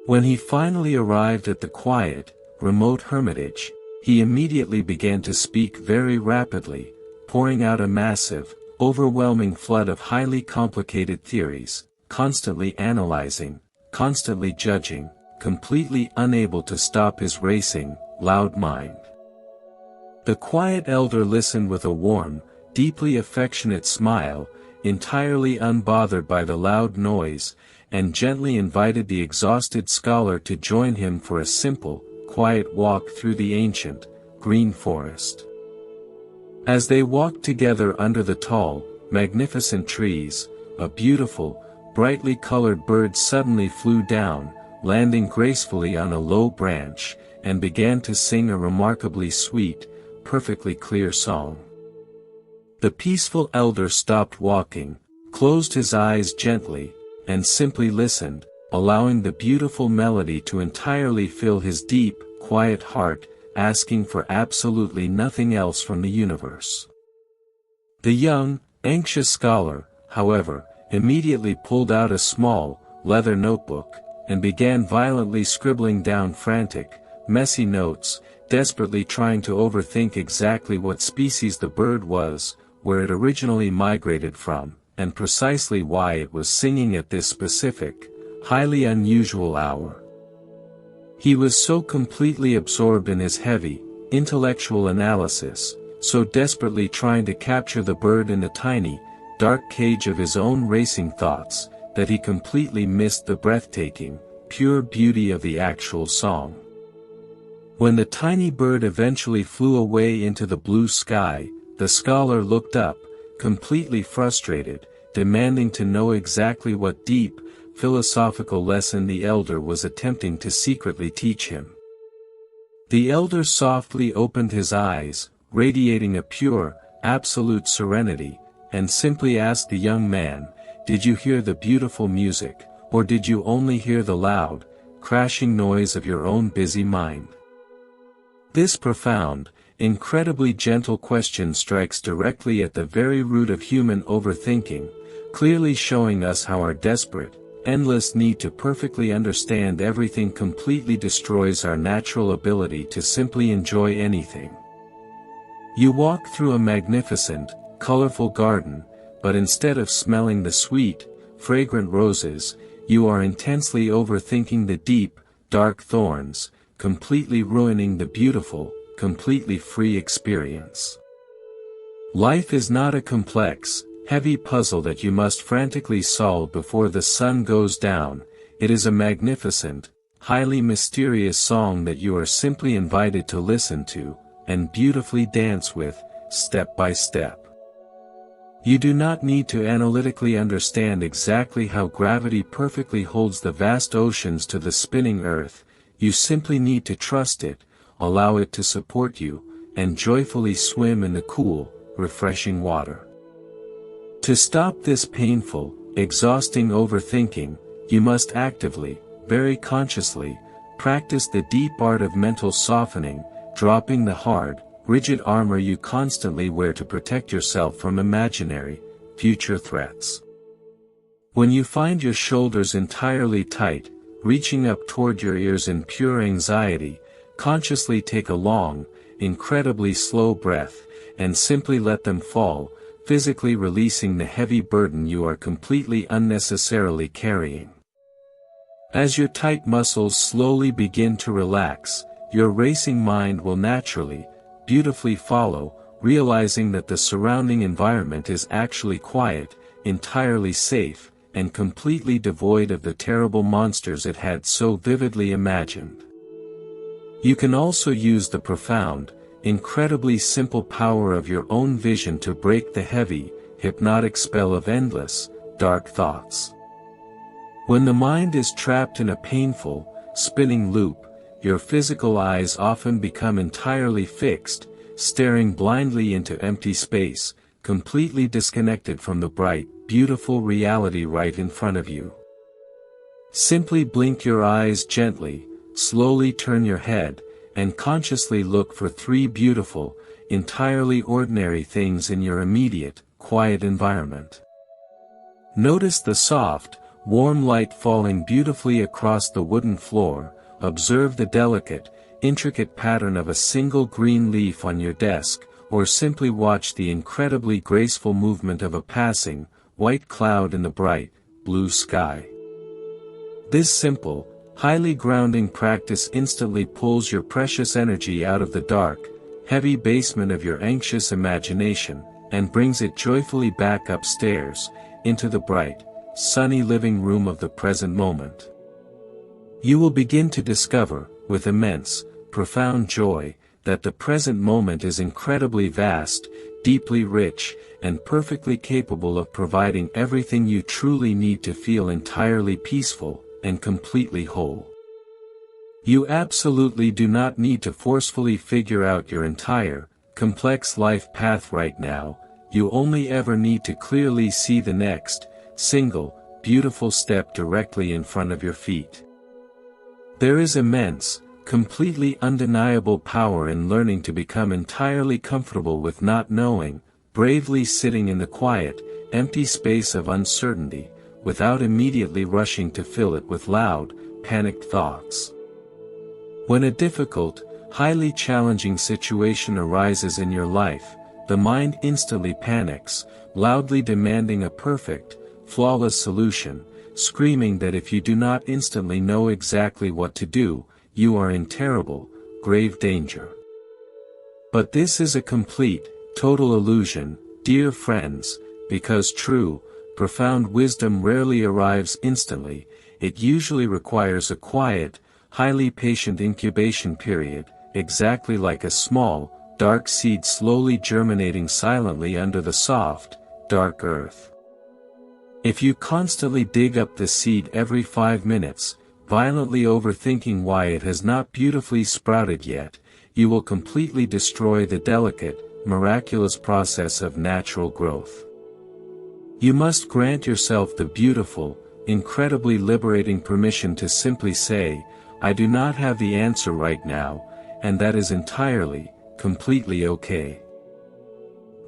When he finally arrived at the quiet, remote hermitage, he immediately began to speak very rapidly, pouring out a massive, overwhelming flood of highly complicated theories, constantly analyzing, constantly judging, completely unable to stop his racing, loud mind. The quiet elder listened with a warm, deeply affectionate smile, entirely unbothered by the loud noise, and gently invited the exhausted scholar to join him for a simple, quiet walk through the ancient, green forest. As they walked together under the tall, magnificent trees, a beautiful, brightly colored bird suddenly flew down, landing gracefully on a low branch, and began to sing a remarkably sweet, perfectly clear song. The peaceful elder stopped walking, closed his eyes gently, and simply listened, allowing the beautiful melody to entirely fill his deep, quiet heart, asking for absolutely nothing else from the universe. The young, anxious scholar, however, immediately pulled out a small, leather notebook, and began violently scribbling down frantic, messy notes, desperately trying to overthink exactly what species the bird was, where it originally migrated from, and precisely why it was singing at this specific, highly unusual hour. He was so completely absorbed in his heavy, intellectual analysis, so desperately trying to capture the bird in the tiny, dark cage of his own racing thoughts, that he completely missed the breathtaking, pure beauty of the actual song. When the tiny bird eventually flew away into the blue sky, the scholar looked up, completely frustrated, demanding to know exactly what deep, philosophical lesson the elder was attempting to secretly teach him. The elder softly opened his eyes, radiating a pure, absolute serenity, and simply asked the young man, "Did you hear the beautiful music, or did you only hear the loud, crashing noise of your own busy mind?" This profound, incredibly gentle question strikes directly at the very root of human overthinking, clearly showing us how our desperate, endless need to perfectly understand everything completely destroys our natural ability to simply enjoy anything. You walk through a magnificent, colorful garden, but instead of smelling the sweet, fragrant roses, you are intensely overthinking the deep, dark thorns, completely ruining the beautiful, completely free experience. Life is not a complex, heavy puzzle that you must frantically solve before the sun goes down. It is a magnificent, highly mysterious song that you are simply invited to listen to, and beautifully dance with, step by step. You do not need to analytically understand exactly how gravity perfectly holds the vast oceans to the spinning earth. You simply need to trust it, allow it to support you, and joyfully swim in the cool, refreshing water. To stop this painful, exhausting overthinking, you must actively, very consciously, practice the deep art of mental softening, dropping the hard, rigid armor you constantly wear to protect yourself from imaginary, future threats. When you find your shoulders entirely tight, reaching up toward your ears in pure anxiety, consciously take a long, incredibly slow breath, and simply let them fall, physically releasing the heavy burden you are completely unnecessarily carrying. As your tight muscles slowly begin to relax, your racing mind will naturally, beautifully follow, realizing that the surrounding environment is actually quiet, entirely safe, and completely devoid of the terrible monsters it had so vividly imagined. You can also use the profound, incredibly simple power of your own vision to break the heavy, hypnotic spell of endless, dark thoughts. When the mind is trapped in a painful, spinning loop, your physical eyes often become entirely fixed, staring blindly into empty space, completely disconnected from the bright, beautiful reality right in front of you. Simply blink your eyes gently, slowly turn your head, and consciously look for 3 beautiful, entirely ordinary things in your immediate, quiet environment. Notice the soft, warm light falling beautifully across the wooden floor. Observe the delicate, intricate pattern of a single green leaf on your desk, or simply watch the incredibly graceful movement of a passing, white cloud in the bright, blue sky. This simple, highly grounding practice instantly pulls your precious energy out of the dark, heavy basement of your anxious imagination, and brings it joyfully back upstairs, into the bright, sunny living room of the present moment. You will begin to discover, with immense, profound joy, that the present moment is incredibly vast, deeply rich, and perfectly capable of providing everything you truly need to feel entirely peaceful, and completely whole. You absolutely do not need to forcefully figure out your entire, complex life path right now. You only ever need to clearly see the next, single, beautiful step directly in front of your feet. There is immense, completely undeniable power in learning to become entirely comfortable with not knowing, bravely sitting in the quiet, empty space of uncertainty, without immediately rushing to fill it with loud, panicked thoughts. When a difficult, highly challenging situation arises in your life, the mind instantly panics, loudly demanding a perfect, flawless solution, screaming that if you do not instantly know exactly what to do, you are in terrible, grave danger. But this is a complete, total illusion, dear friends, because true, profound wisdom rarely arrives instantly. It usually requires a quiet, highly patient incubation period, exactly like a small, dark seed slowly germinating silently under the soft, dark earth. If you constantly dig up the seed every 5 minutes, violently overthinking why it has not beautifully sprouted yet, you will completely destroy the delicate, miraculous process of natural growth. You must grant yourself the beautiful, incredibly liberating permission to simply say, I do not have the answer right now, and that is entirely, completely okay.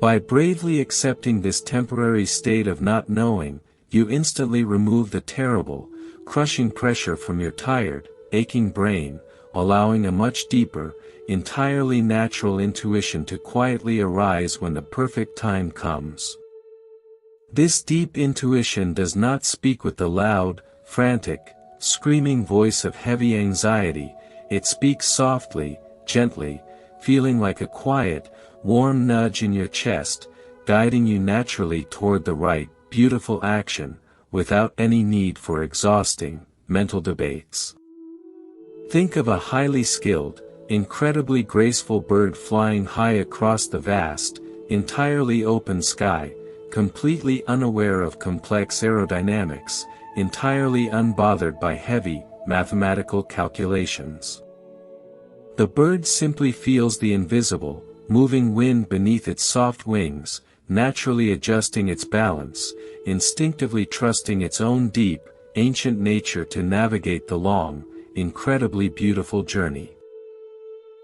By bravely accepting this temporary state of not knowing, you instantly remove the terrible, crushing pressure from your tired, aching brain, allowing a much deeper, entirely natural intuition to quietly arise when the perfect time comes. This deep intuition does not speak with the loud, frantic, screaming voice of heavy anxiety, it speaks softly, gently, feeling like a quiet, warm nudge in your chest, guiding you naturally toward the right, beautiful action, without any need for exhausting, mental debates. Think of a highly skilled, incredibly graceful bird flying high across the vast, entirely open sky, completely unaware of complex aerodynamics, entirely unbothered by heavy, mathematical calculations. The bird simply feels the invisible, moving wind beneath its soft wings, naturally adjusting its balance, instinctively trusting its own deep, ancient nature to navigate the long, incredibly beautiful journey.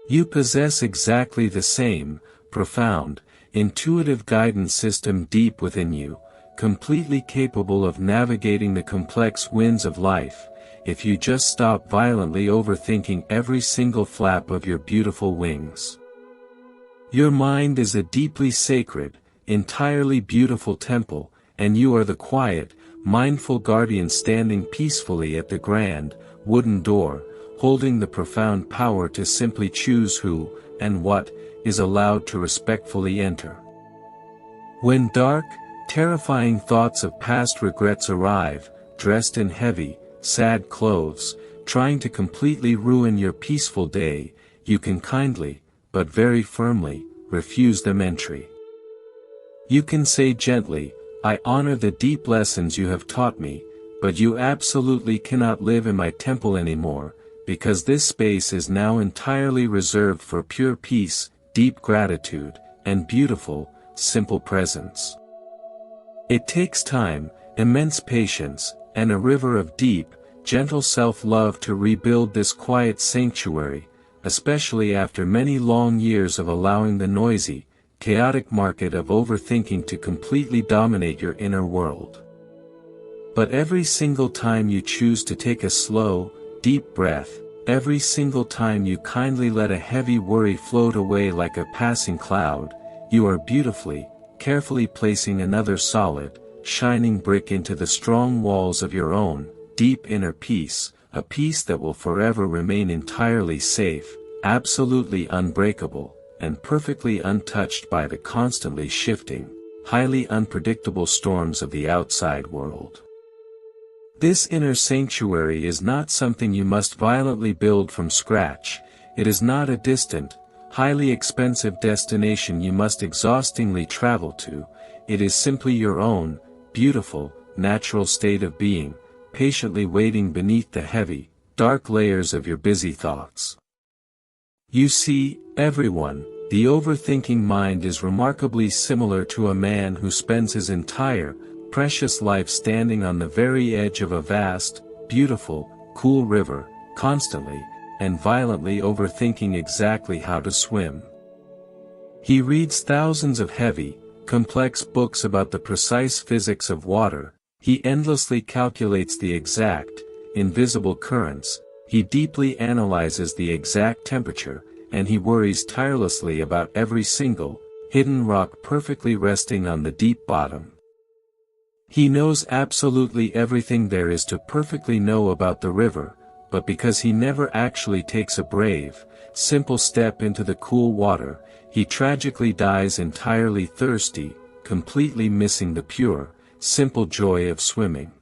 You possess exactly the same, profound, intuitive guidance system deep within you, completely capable of navigating the complex winds of life, if you just stop violently overthinking every single flap of your beautiful wings. Your mind is a deeply sacred, entirely beautiful temple, and you are the quiet, mindful guardian standing peacefully at the grand, wooden door, holding the profound power to simply choose who, and what, is allowed to respectfully enter. When dark, terrifying thoughts of past regrets arrive, dressed in heavy, sad clothes, trying to completely ruin your peaceful day, you can kindly, but very firmly, refuse them entry. You can say gently, I honor the deep lessons you have taught me, but you absolutely cannot live in my temple anymore, because this space is now entirely reserved for pure peace, deep gratitude, and beautiful, simple presence. It takes time, immense patience, and a river of deep, gentle self-love to rebuild this quiet sanctuary, especially after many long years of allowing the noisy, chaotic market of overthinking to completely dominate your inner world. But every single time you choose to take a slow, deep breath, every single time you kindly let a heavy worry float away like a passing cloud, you are beautifully, carefully placing another solid, shining brick into the strong walls of your own, deep inner peace, a peace that will forever remain entirely safe, absolutely unbreakable, and perfectly untouched by the constantly shifting, highly unpredictable storms of the outside world. This inner sanctuary is not something you must violently build from scratch, it is not a distant, highly expensive destination you must exhaustingly travel to, it is simply your own, beautiful, natural state of being, patiently waiting beneath the heavy, dark layers of your busy thoughts. You see, everyone, the overthinking mind is remarkably similar to a man who spends his entire, precious life standing on the very edge of a vast, beautiful, cool river, constantly, and violently overthinking exactly how to swim. He reads thousands of heavy, complex books about the precise physics of water, he endlessly calculates the exact, invisible currents, he deeply analyzes the exact temperature, and he worries tirelessly about every single, hidden rock perfectly resting on the deep bottom. He knows absolutely everything there is to perfectly know about the river, but because he never actually takes a brave, simple step into the cool water, he tragically dies entirely thirsty, completely missing the pure, simple joy of swimming.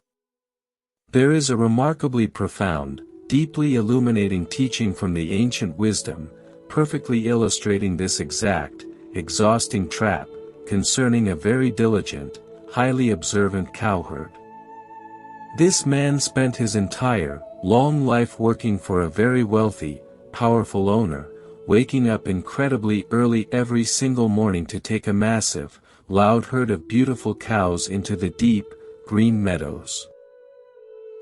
There is a remarkably profound, deeply illuminating teaching from the ancient wisdom, perfectly illustrating this exact, exhausting trap, concerning a very diligent, highly observant cowherd. This man spent his entire, long life working for a very wealthy, powerful owner, waking up incredibly early every single morning to take a massive, loud herd of beautiful cows into the deep, green meadows.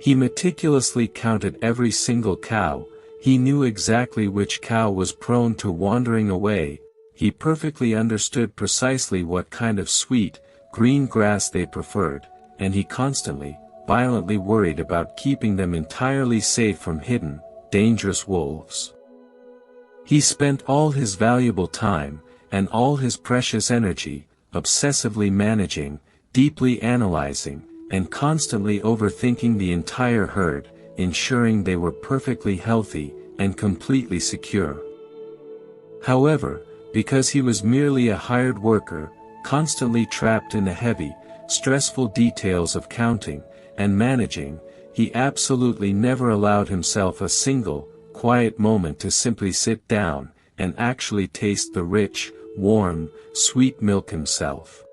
He meticulously counted every single cow, he knew exactly which cow was prone to wandering away, he perfectly understood precisely what kind of sweet, green grass they preferred, and he constantly, violently worried about keeping them entirely safe from hidden, dangerous wolves. He spent all his valuable time, and all his precious energy, obsessively managing, deeply analyzing, and constantly overthinking the entire herd, ensuring they were perfectly healthy, and completely secure. However, because he was merely a hired worker, constantly trapped in the heavy, stressful details of counting, and managing, he absolutely never allowed himself a single, quiet moment to simply sit down, and actually taste the rich, warm, sweet milk himself.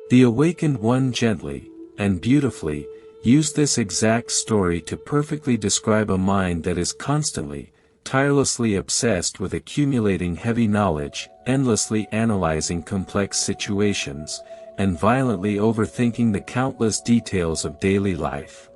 The awakened one gently, and beautifully, used this exact story to perfectly describe a mind that is constantly, tirelessly obsessed with accumulating heavy knowledge, endlessly analyzing complex situations, and violently overthinking the countless details of daily life.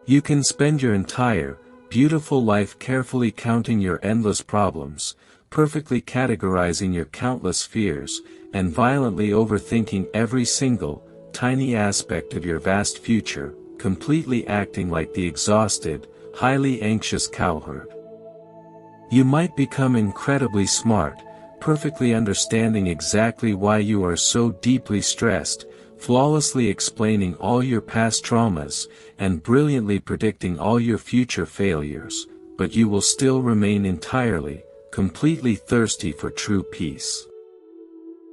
You can spend your entire, beautiful life carefully counting your endless problems, perfectly categorizing your countless fears, and violently overthinking every single, tiny aspect of your vast future, completely acting like the exhausted, highly anxious cowherd. You might become incredibly smart, perfectly understanding exactly why you are so deeply stressed, flawlessly explaining all your past traumas, and brilliantly predicting all your future failures, but you will still remain entirely, completely thirsty for true peace.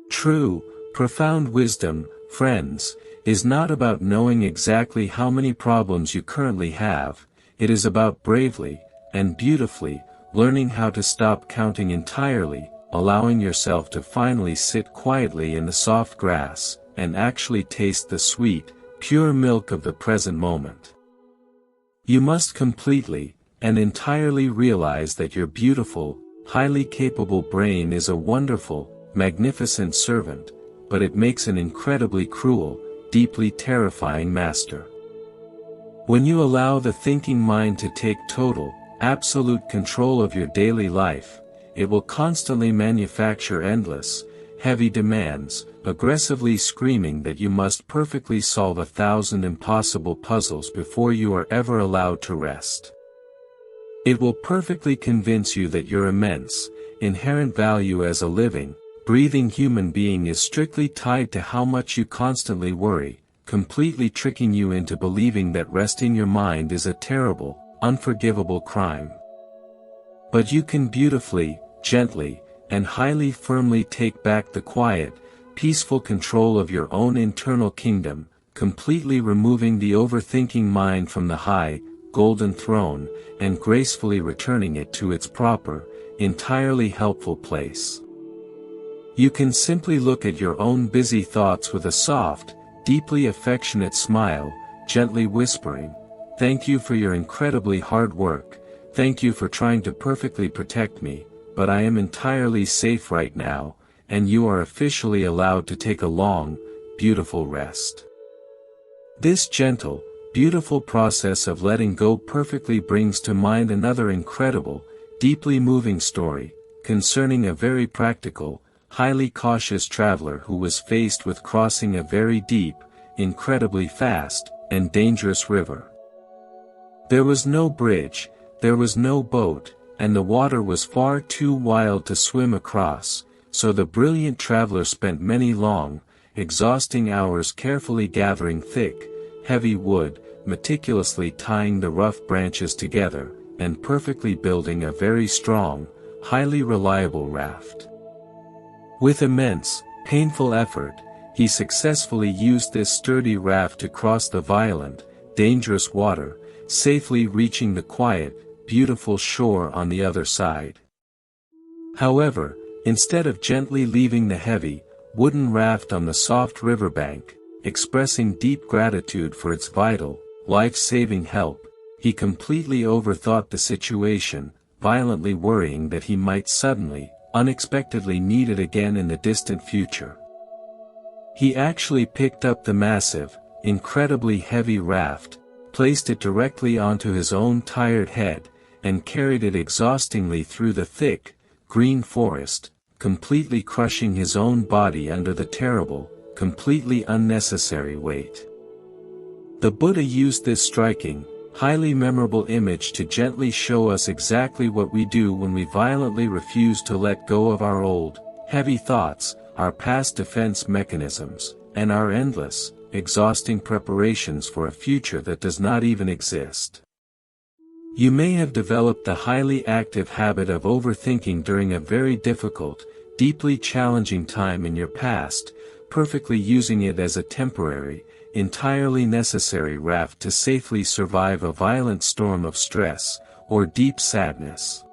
True, profound wisdom, friends, is not about knowing exactly how many problems you currently have, it is about bravely, and beautifully, learning how to stop counting entirely, allowing yourself to finally sit quietly in the soft grass, and actually taste the sweet, pure milk of the present moment. You must completely, and entirely realize that your beautiful, highly capable brain is a wonderful, magnificent servant, but it makes an incredibly cruel, deeply terrifying master. When you allow the thinking mind to take total, absolute control of your daily life, it will constantly manufacture endless, heavy demands, aggressively screaming that you must perfectly solve 1,000 impossible puzzles before you are ever allowed to rest. It will perfectly convince you that your immense, inherent value as a living, breathing human being is strictly tied to how much you constantly worry, completely tricking you into believing that resting your mind is a terrible, unforgivable crime. But you can beautifully, gently, and highly firmly take back the quiet, peaceful control of your own internal kingdom, completely removing the overthinking mind from the high, golden throne, and gracefully returning it to its proper, entirely helpful place. You can simply look at your own busy thoughts with a soft, deeply affectionate smile, gently whispering, "Thank you for your incredibly hard work, thank you for trying to perfectly protect me, but I am entirely safe right now, and you are officially allowed to take a long, beautiful rest." This gentle, beautiful process of letting go perfectly brings to mind another incredible, deeply moving story, concerning a very practical, highly cautious traveler who was faced with crossing a very deep, incredibly fast, and dangerous river. There was no bridge, there was no boat, and the water was far too wild to swim across, so the brilliant traveler spent many long, exhausting hours carefully gathering thick, heavy wood, meticulously tying the rough branches together, and perfectly building a very strong, highly reliable raft. With immense, painful effort, he successfully used this sturdy raft to cross the violent, dangerous water, safely reaching the quiet, beautiful shore on the other side. However, instead of gently leaving the heavy, wooden raft on the soft riverbank, expressing deep gratitude for its vital, life-saving help, he completely overthought the situation, violently worrying that he might suddenly, unexpectedly need it again in the distant future. He actually picked up the massive, incredibly heavy raft, placed it directly onto his own tired head, and carried it exhaustingly through the thick, green forest, completely crushing his own body under the terrible, completely unnecessary weight. The Buddha used this striking, highly memorable image to gently show us exactly what we do when we violently refuse to let go of our old, heavy thoughts, our past defense mechanisms, and our endless, exhausting preparations for a future that does not even exist. You may have developed the highly active habit of overthinking during a very difficult, deeply challenging time in your past, perfectly using it as a temporary, entirely necessary raft to safely survive a violent storm of stress, or deep sadness.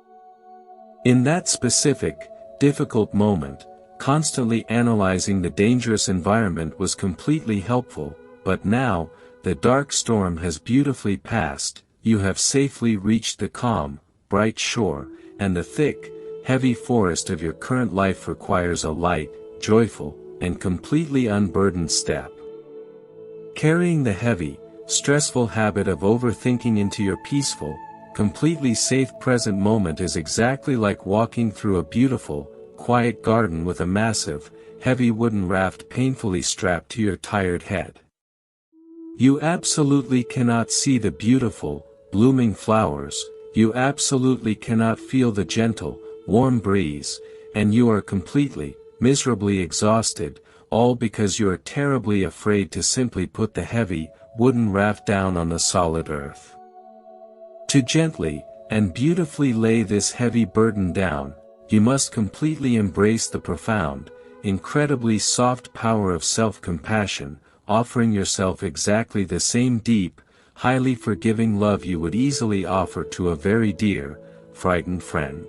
In that specific, difficult moment, constantly analyzing the dangerous environment was completely helpful, but now, the dark storm has beautifully passed, you have safely reached the calm, bright shore, and the thick, heavy forest of your current life requires a light, joyful, and completely unburdened step. Carrying the heavy, stressful habit of overthinking into your peaceful, completely safe present moment is exactly like walking through a beautiful, quiet garden with a massive, heavy wooden raft painfully strapped to your tired head. You absolutely cannot see the beautiful, blooming flowers, you absolutely cannot feel the gentle, warm breeze, and you are completely, miserably exhausted, all because you are terribly afraid to simply put the heavy, wooden raft down on the solid earth. To gently, and beautifully lay this heavy burden down, you must completely embrace the profound, incredibly soft power of self-compassion, offering yourself exactly the same deep, highly forgiving love you would easily offer to a very dear, frightened friend.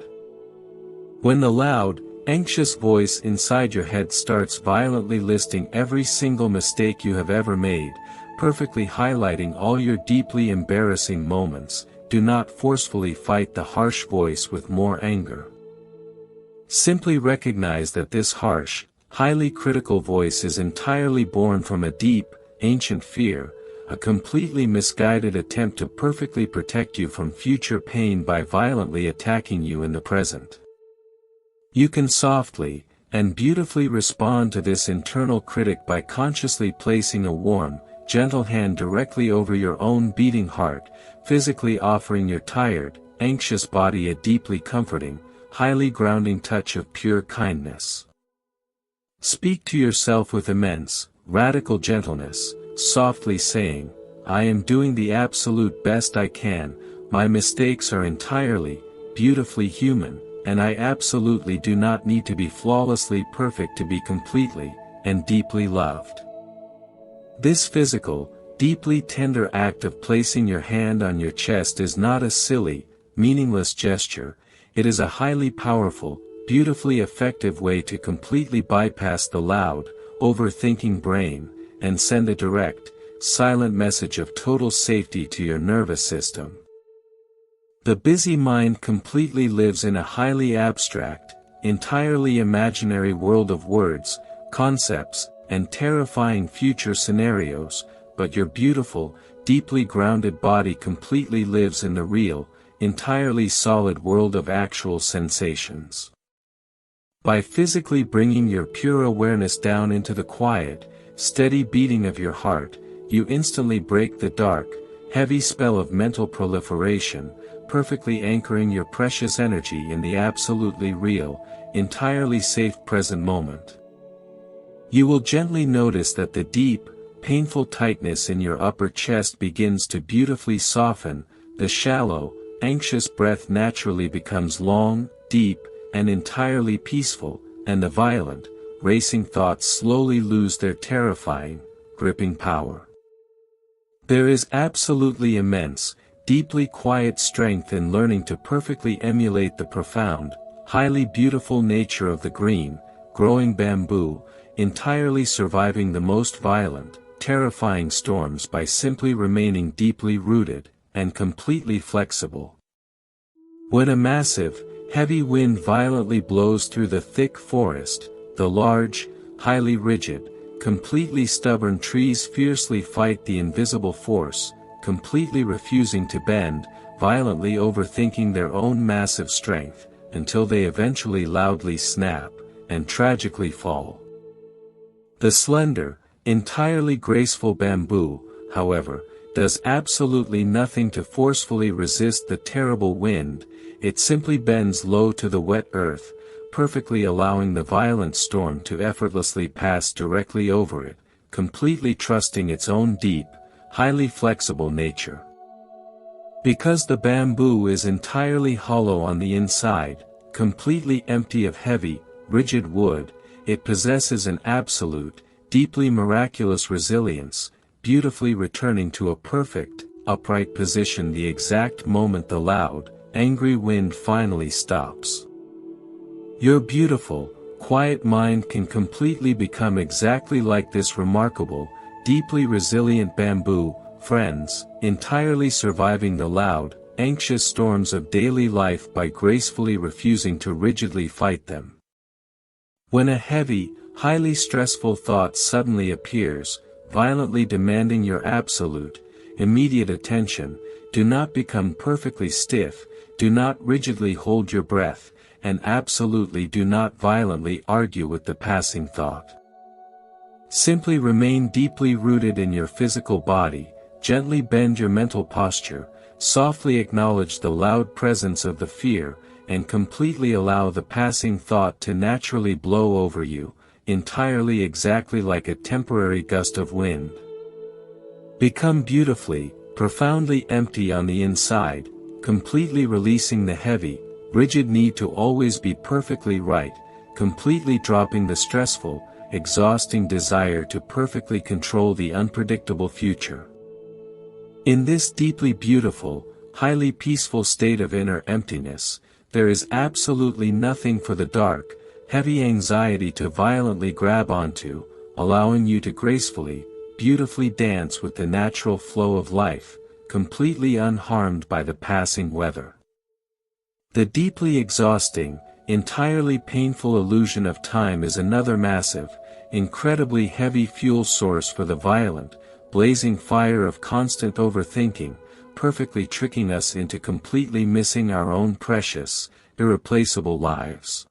When the loud, anxious voice inside your head starts violently listing every single mistake you have ever made, perfectly highlighting all your deeply embarrassing moments, do not forcefully fight the harsh voice with more anger. Simply recognize that this harsh, highly critical voice is entirely born from a deep, ancient fear, a completely misguided attempt to perfectly protect you from future pain by violently attacking you in the present. You can softly, and beautifully respond to this internal critic by consciously placing a warm, gentle hand directly over your own beating heart, physically offering your tired, anxious body a deeply comforting, highly grounding touch of pure kindness. Speak to yourself with immense, radical gentleness, softly saying, "I am doing the absolute best I can, my mistakes are entirely, beautifully human, and I absolutely do not need to be flawlessly perfect to be completely, and deeply loved." This physical, deeply tender act of placing your hand on your chest is not a silly, meaningless gesture, it is a highly powerful, beautifully effective way to completely bypass the loud, overthinking brain, and send a direct, silent message of total safety to your nervous system. The busy mind completely lives in a highly abstract, entirely imaginary world of words, concepts, and terrifying future scenarios, but your beautiful, deeply grounded body completely lives in the real, entirely solid world of actual sensations. By physically bringing your pure awareness down into the quiet, steady beating of your heart, you instantly break the dark, heavy spell of mental proliferation, perfectly anchoring your precious energy in the absolutely real, entirely safe present moment. You will gently notice that the deep, painful tightness in your upper chest begins to beautifully soften, the shallow, anxious breath naturally becomes long, deep, and entirely peaceful, and the violent, racing thoughts slowly lose their terrifying, gripping power. There is absolutely immense, deeply quiet strength in learning to perfectly emulate the profound, highly beautiful nature of the green, growing bamboo, entirely surviving the most violent, terrifying storms by simply remaining deeply rooted, and completely flexible. When a massive, heavy wind violently blows through the thick forest, the large, highly rigid, completely stubborn trees fiercely fight the invisible force, completely refusing to bend, violently overthinking their own massive strength, until they eventually loudly snap, and tragically fall. The slender, entirely graceful bamboo, however, does absolutely nothing to forcefully resist the terrible wind. It simply bends low to the wet earth, perfectly allowing the violent storm to effortlessly pass directly over it, completely trusting its own deep, highly flexible nature. Because the bamboo is entirely hollow on the inside, completely empty of heavy, rigid wood, it possesses an absolute, deeply miraculous resilience, beautifully returning to a perfect, upright position the exact moment the loud, angry wind finally stops. Your beautiful, quiet mind can completely become exactly like this remarkable, deeply resilient bamboo, friends, entirely surviving the loud, anxious storms of daily life by gracefully refusing to rigidly fight them. When a heavy, highly stressful thought suddenly appears, violently demanding your absolute, immediate attention, do not become perfectly stiff, do not rigidly hold your breath, and absolutely do not violently argue with the passing thought. Simply remain deeply rooted in your physical body, gently bend your mental posture, softly acknowledge the loud presence of the fear, and completely allow the passing thought to naturally blow over you, entirely exactly like a temporary gust of wind. Become beautifully, profoundly empty on the inside, completely releasing the heavy, rigid need to always be perfectly right, completely dropping the stressful, exhausting desire to perfectly control the unpredictable future. In this deeply beautiful, highly peaceful state of inner emptiness, there is absolutely nothing for the dark, heavy anxiety to violently grab onto, allowing you to gracefully, beautifully dance with the natural flow of life, completely unharmed by the passing weather. The deeply exhausting, entirely painful illusion of time is another massive, incredibly heavy fuel source for the violent, blazing fire of constant overthinking, perfectly tricking us into completely missing our own precious, irreplaceable lives.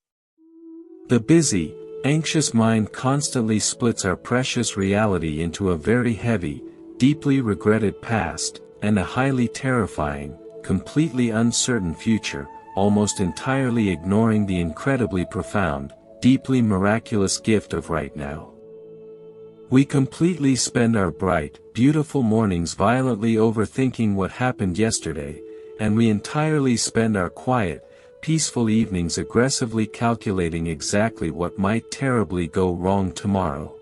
The busy, anxious mind constantly splits our precious reality into a very heavy, deeply regretted past, and a highly terrifying, completely uncertain future, almost entirely ignoring the incredibly profound, deeply miraculous gift of right now. We completely spend our bright, beautiful mornings violently overthinking what happened yesterday, and we entirely spend our quiet, peaceful evenings aggressively calculating exactly what might terribly go wrong tomorrow.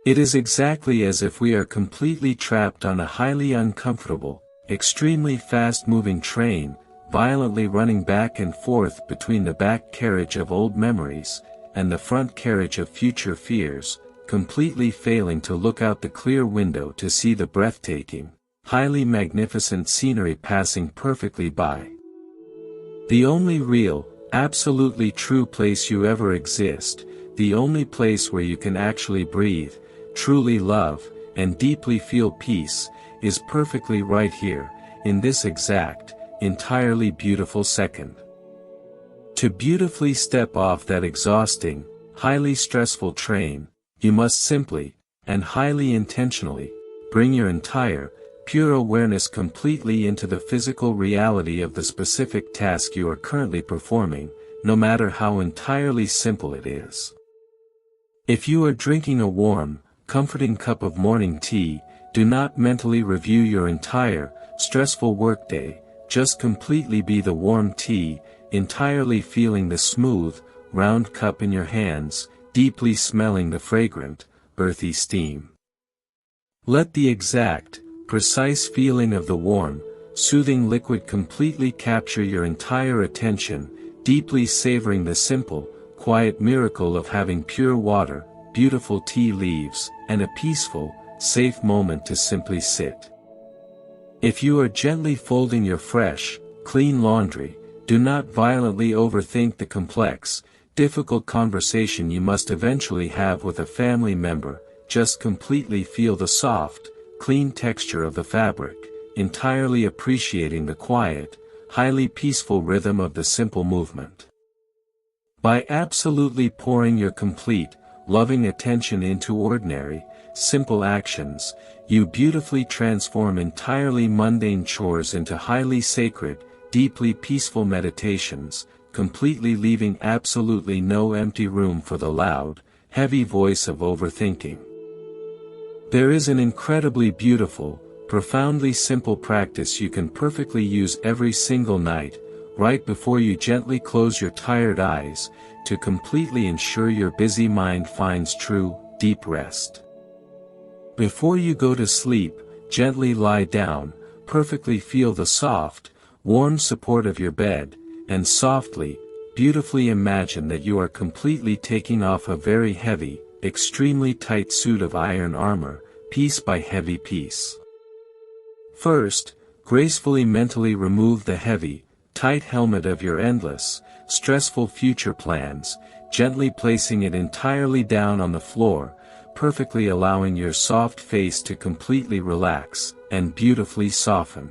It is exactly as if we are completely trapped on a highly uncomfortable, extremely fast-moving train, violently running back and forth between the back carriage of old memories, and the front carriage of future fears, completely failing to look out the clear window to see the breathtaking, highly magnificent scenery passing perfectly by. The only real, absolutely true place you ever exist, the only place where you can actually breathe, truly love, and deeply feel peace, is perfectly right here, in this exact, entirely beautiful second. To beautifully step off that exhausting, highly stressful train, you must simply, and highly intentionally, bring your entire, pure awareness completely into the physical reality of the specific task you are currently performing, no matter how entirely simple it is. If you are drinking a warm, comforting cup of morning tea, do not mentally review your entire, stressful workday, just completely be the warm tea, entirely feeling the smooth, round cup in your hands, deeply smelling the fragrant, earthy steam. Let the exact, precise feeling of the warm, soothing liquid completely capture your entire attention, deeply savoring the simple, quiet miracle of having pure water, beautiful tea leaves, and a peaceful, safe moment to simply sit. If you are gently folding your fresh, clean laundry, do not violently overthink the complex, difficult conversation you must eventually have with a family member, just completely feel the soft, clean texture of the fabric, entirely appreciating the quiet, highly peaceful rhythm of the simple movement. By absolutely pouring your complete, loving attention into ordinary, simple actions, you beautifully transform entirely mundane chores into highly sacred, deeply peaceful meditations, completely leaving absolutely no empty room for the loud, heavy voice of overthinking. There is an incredibly beautiful, profoundly simple practice you can perfectly use every single night, right before you gently close your tired eyes, to completely ensure your busy mind finds true, deep rest. Before you go to sleep, gently lie down, perfectly feel the soft, warm support of your bed, and softly, beautifully imagine that you are completely taking off a very heavy, extremely tight suit of iron armor, piece by heavy piece. First, gracefully mentally remove the heavy, tight helmet of your endless, stressful future plans, gently placing it entirely down on the floor, perfectly allowing your soft face to completely relax, and beautifully soften.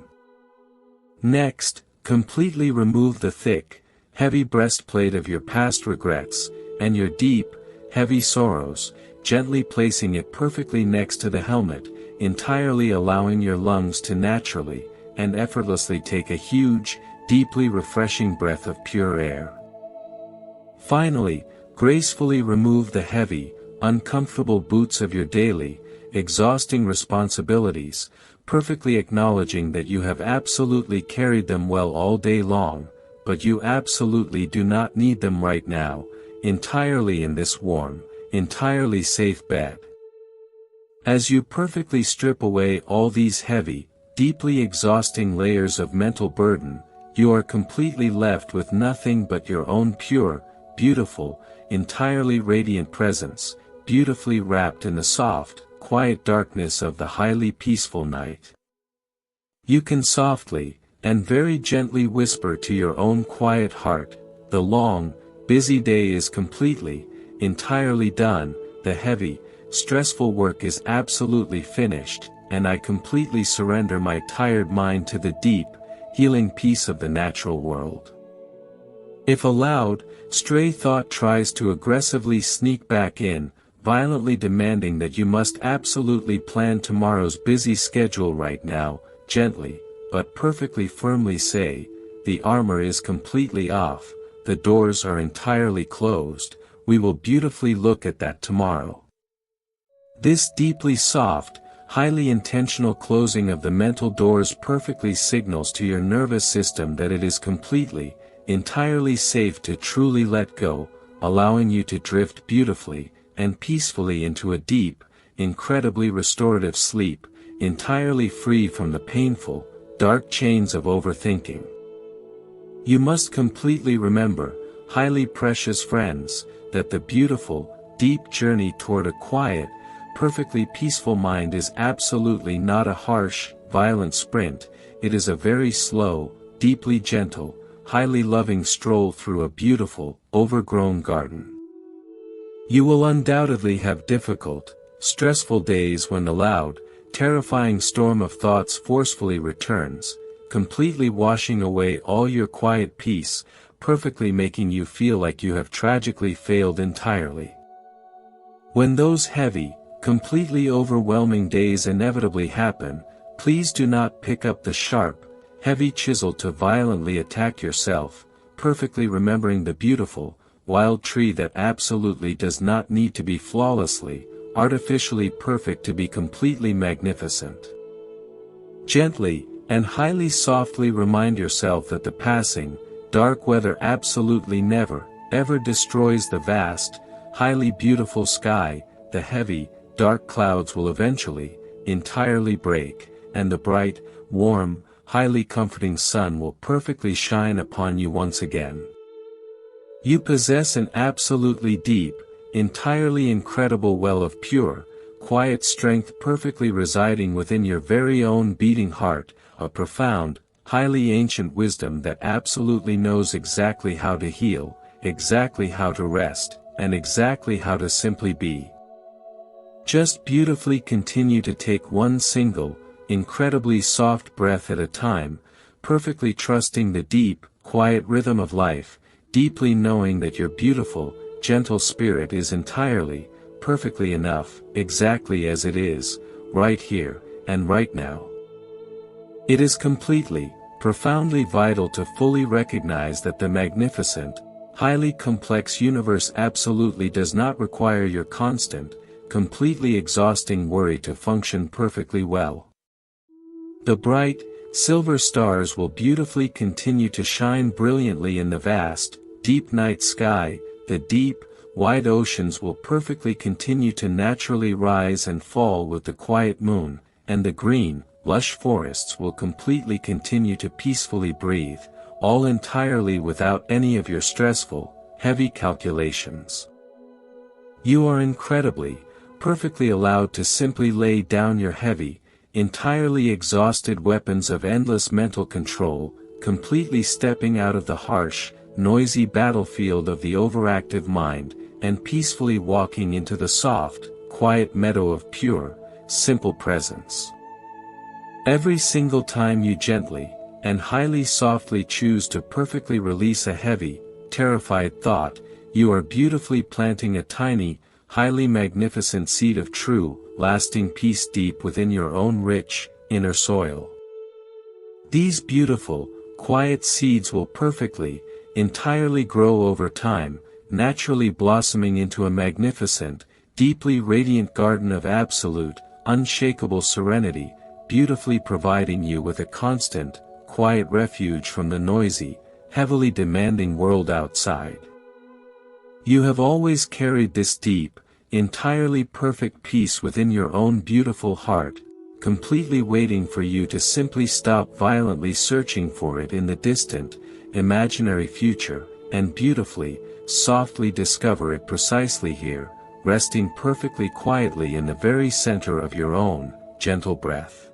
Next, completely remove the thick, heavy breastplate of your past regrets, and your deep, heavy sorrows, gently placing it perfectly next to the helmet, entirely allowing your lungs to naturally, and effortlessly take a huge, deeply refreshing breath of pure air. Finally, gracefully remove the heavy, uncomfortable boots of your daily, exhausting responsibilities, perfectly acknowledging that you have absolutely carried them well all day long, but you absolutely do not need them right now, entirely in this warm, entirely safe bed. As you perfectly strip away all these heavy, deeply exhausting layers of mental burden, you are completely left with nothing but your own pure, beautiful, entirely radiant presence, beautifully wrapped in the soft, quiet darkness of the highly peaceful night. You can softly, and very gently whisper to your own quiet heart, the long, busy day is completely, entirely done, the heavy, stressful work is absolutely finished, and I completely surrender my tired mind to the deep, healing peace of the natural world. If a loud, stray thought tries to aggressively sneak back in, violently demanding that you must absolutely plan tomorrow's busy schedule right now, gently, but perfectly firmly say, the armor is completely off, the doors are entirely closed, we will beautifully look at that tomorrow. This deeply soft, highly intentional closing of the mental doors perfectly signals to your nervous system that it is completely, entirely safe to truly let go, allowing you to drift beautifully, and peacefully into a deep, incredibly restorative sleep, entirely free from the painful, dark chains of overthinking. You must completely remember, highly precious friends, that the beautiful, deep journey toward a quiet, perfectly peaceful mind is absolutely not a harsh, violent sprint, it is a very slow, deeply gentle, highly loving stroll through a beautiful, overgrown garden. You will undoubtedly have difficult, stressful days when the loud, terrifying storm of thoughts forcefully returns, completely washing away all your quiet peace, perfectly making you feel like you have tragically failed entirely. When those heavy, completely overwhelming days inevitably happen, please do not pick up the sharp, heavy chisel to violently attack yourself, perfectly remembering the beautiful, wild tree that absolutely does not need to be flawlessly, artificially perfect to be completely magnificent. Gently, and highly softly remind yourself that the passing, dark weather absolutely never, ever destroys the vast, highly beautiful sky, the heavy, dark clouds will eventually, entirely break, and the bright, warm, highly comforting sun will perfectly shine upon you once again. You possess an absolutely deep, entirely incredible well of pure, quiet strength perfectly residing within your very own beating heart, a profound, highly ancient wisdom that absolutely knows exactly how to heal, exactly how to rest, and exactly how to simply be. Just beautifully continue to take one single, incredibly soft breath at a time, perfectly trusting the deep, quiet rhythm of life, deeply knowing that your beautiful, gentle spirit is entirely, perfectly enough, exactly as it is, right here, and right now. It is completely, profoundly vital to fully recognize that the magnificent, highly complex universe absolutely does not require your constant, completely exhausting worry to function perfectly well. The bright, silver stars will beautifully continue to shine brilliantly in the vast, deep night sky, the deep, wide oceans will perfectly continue to naturally rise and fall with the quiet moon, and the green, lush forests will completely continue to peacefully breathe, all entirely without any of your stressful, heavy calculations. You are incredibly, perfectly allowed to simply lay down your heavy, entirely exhausted weapons of endless mental control, completely stepping out of the harsh, noisy battlefield of the overactive mind, and peacefully walking into the soft, quiet meadow of pure, simple presence. Every single time you gently, and highly softly choose to perfectly release a heavy, terrified thought, you are beautifully planting a tiny, highly magnificent seed of true, lasting peace deep within your own rich, inner soil. These beautiful, quiet seeds will perfectly, entirely grow over time, naturally blossoming into a magnificent, deeply radiant garden of absolute, unshakable serenity, beautifully providing you with a constant, quiet refuge from the noisy, heavily demanding world outside. You have always carried this deep, entirely perfect peace within your own beautiful heart, completely waiting for you to simply stop violently searching for it in the distant, imaginary future, and beautifully, softly discover it precisely here, resting perfectly quietly in the very center of your own, gentle breath.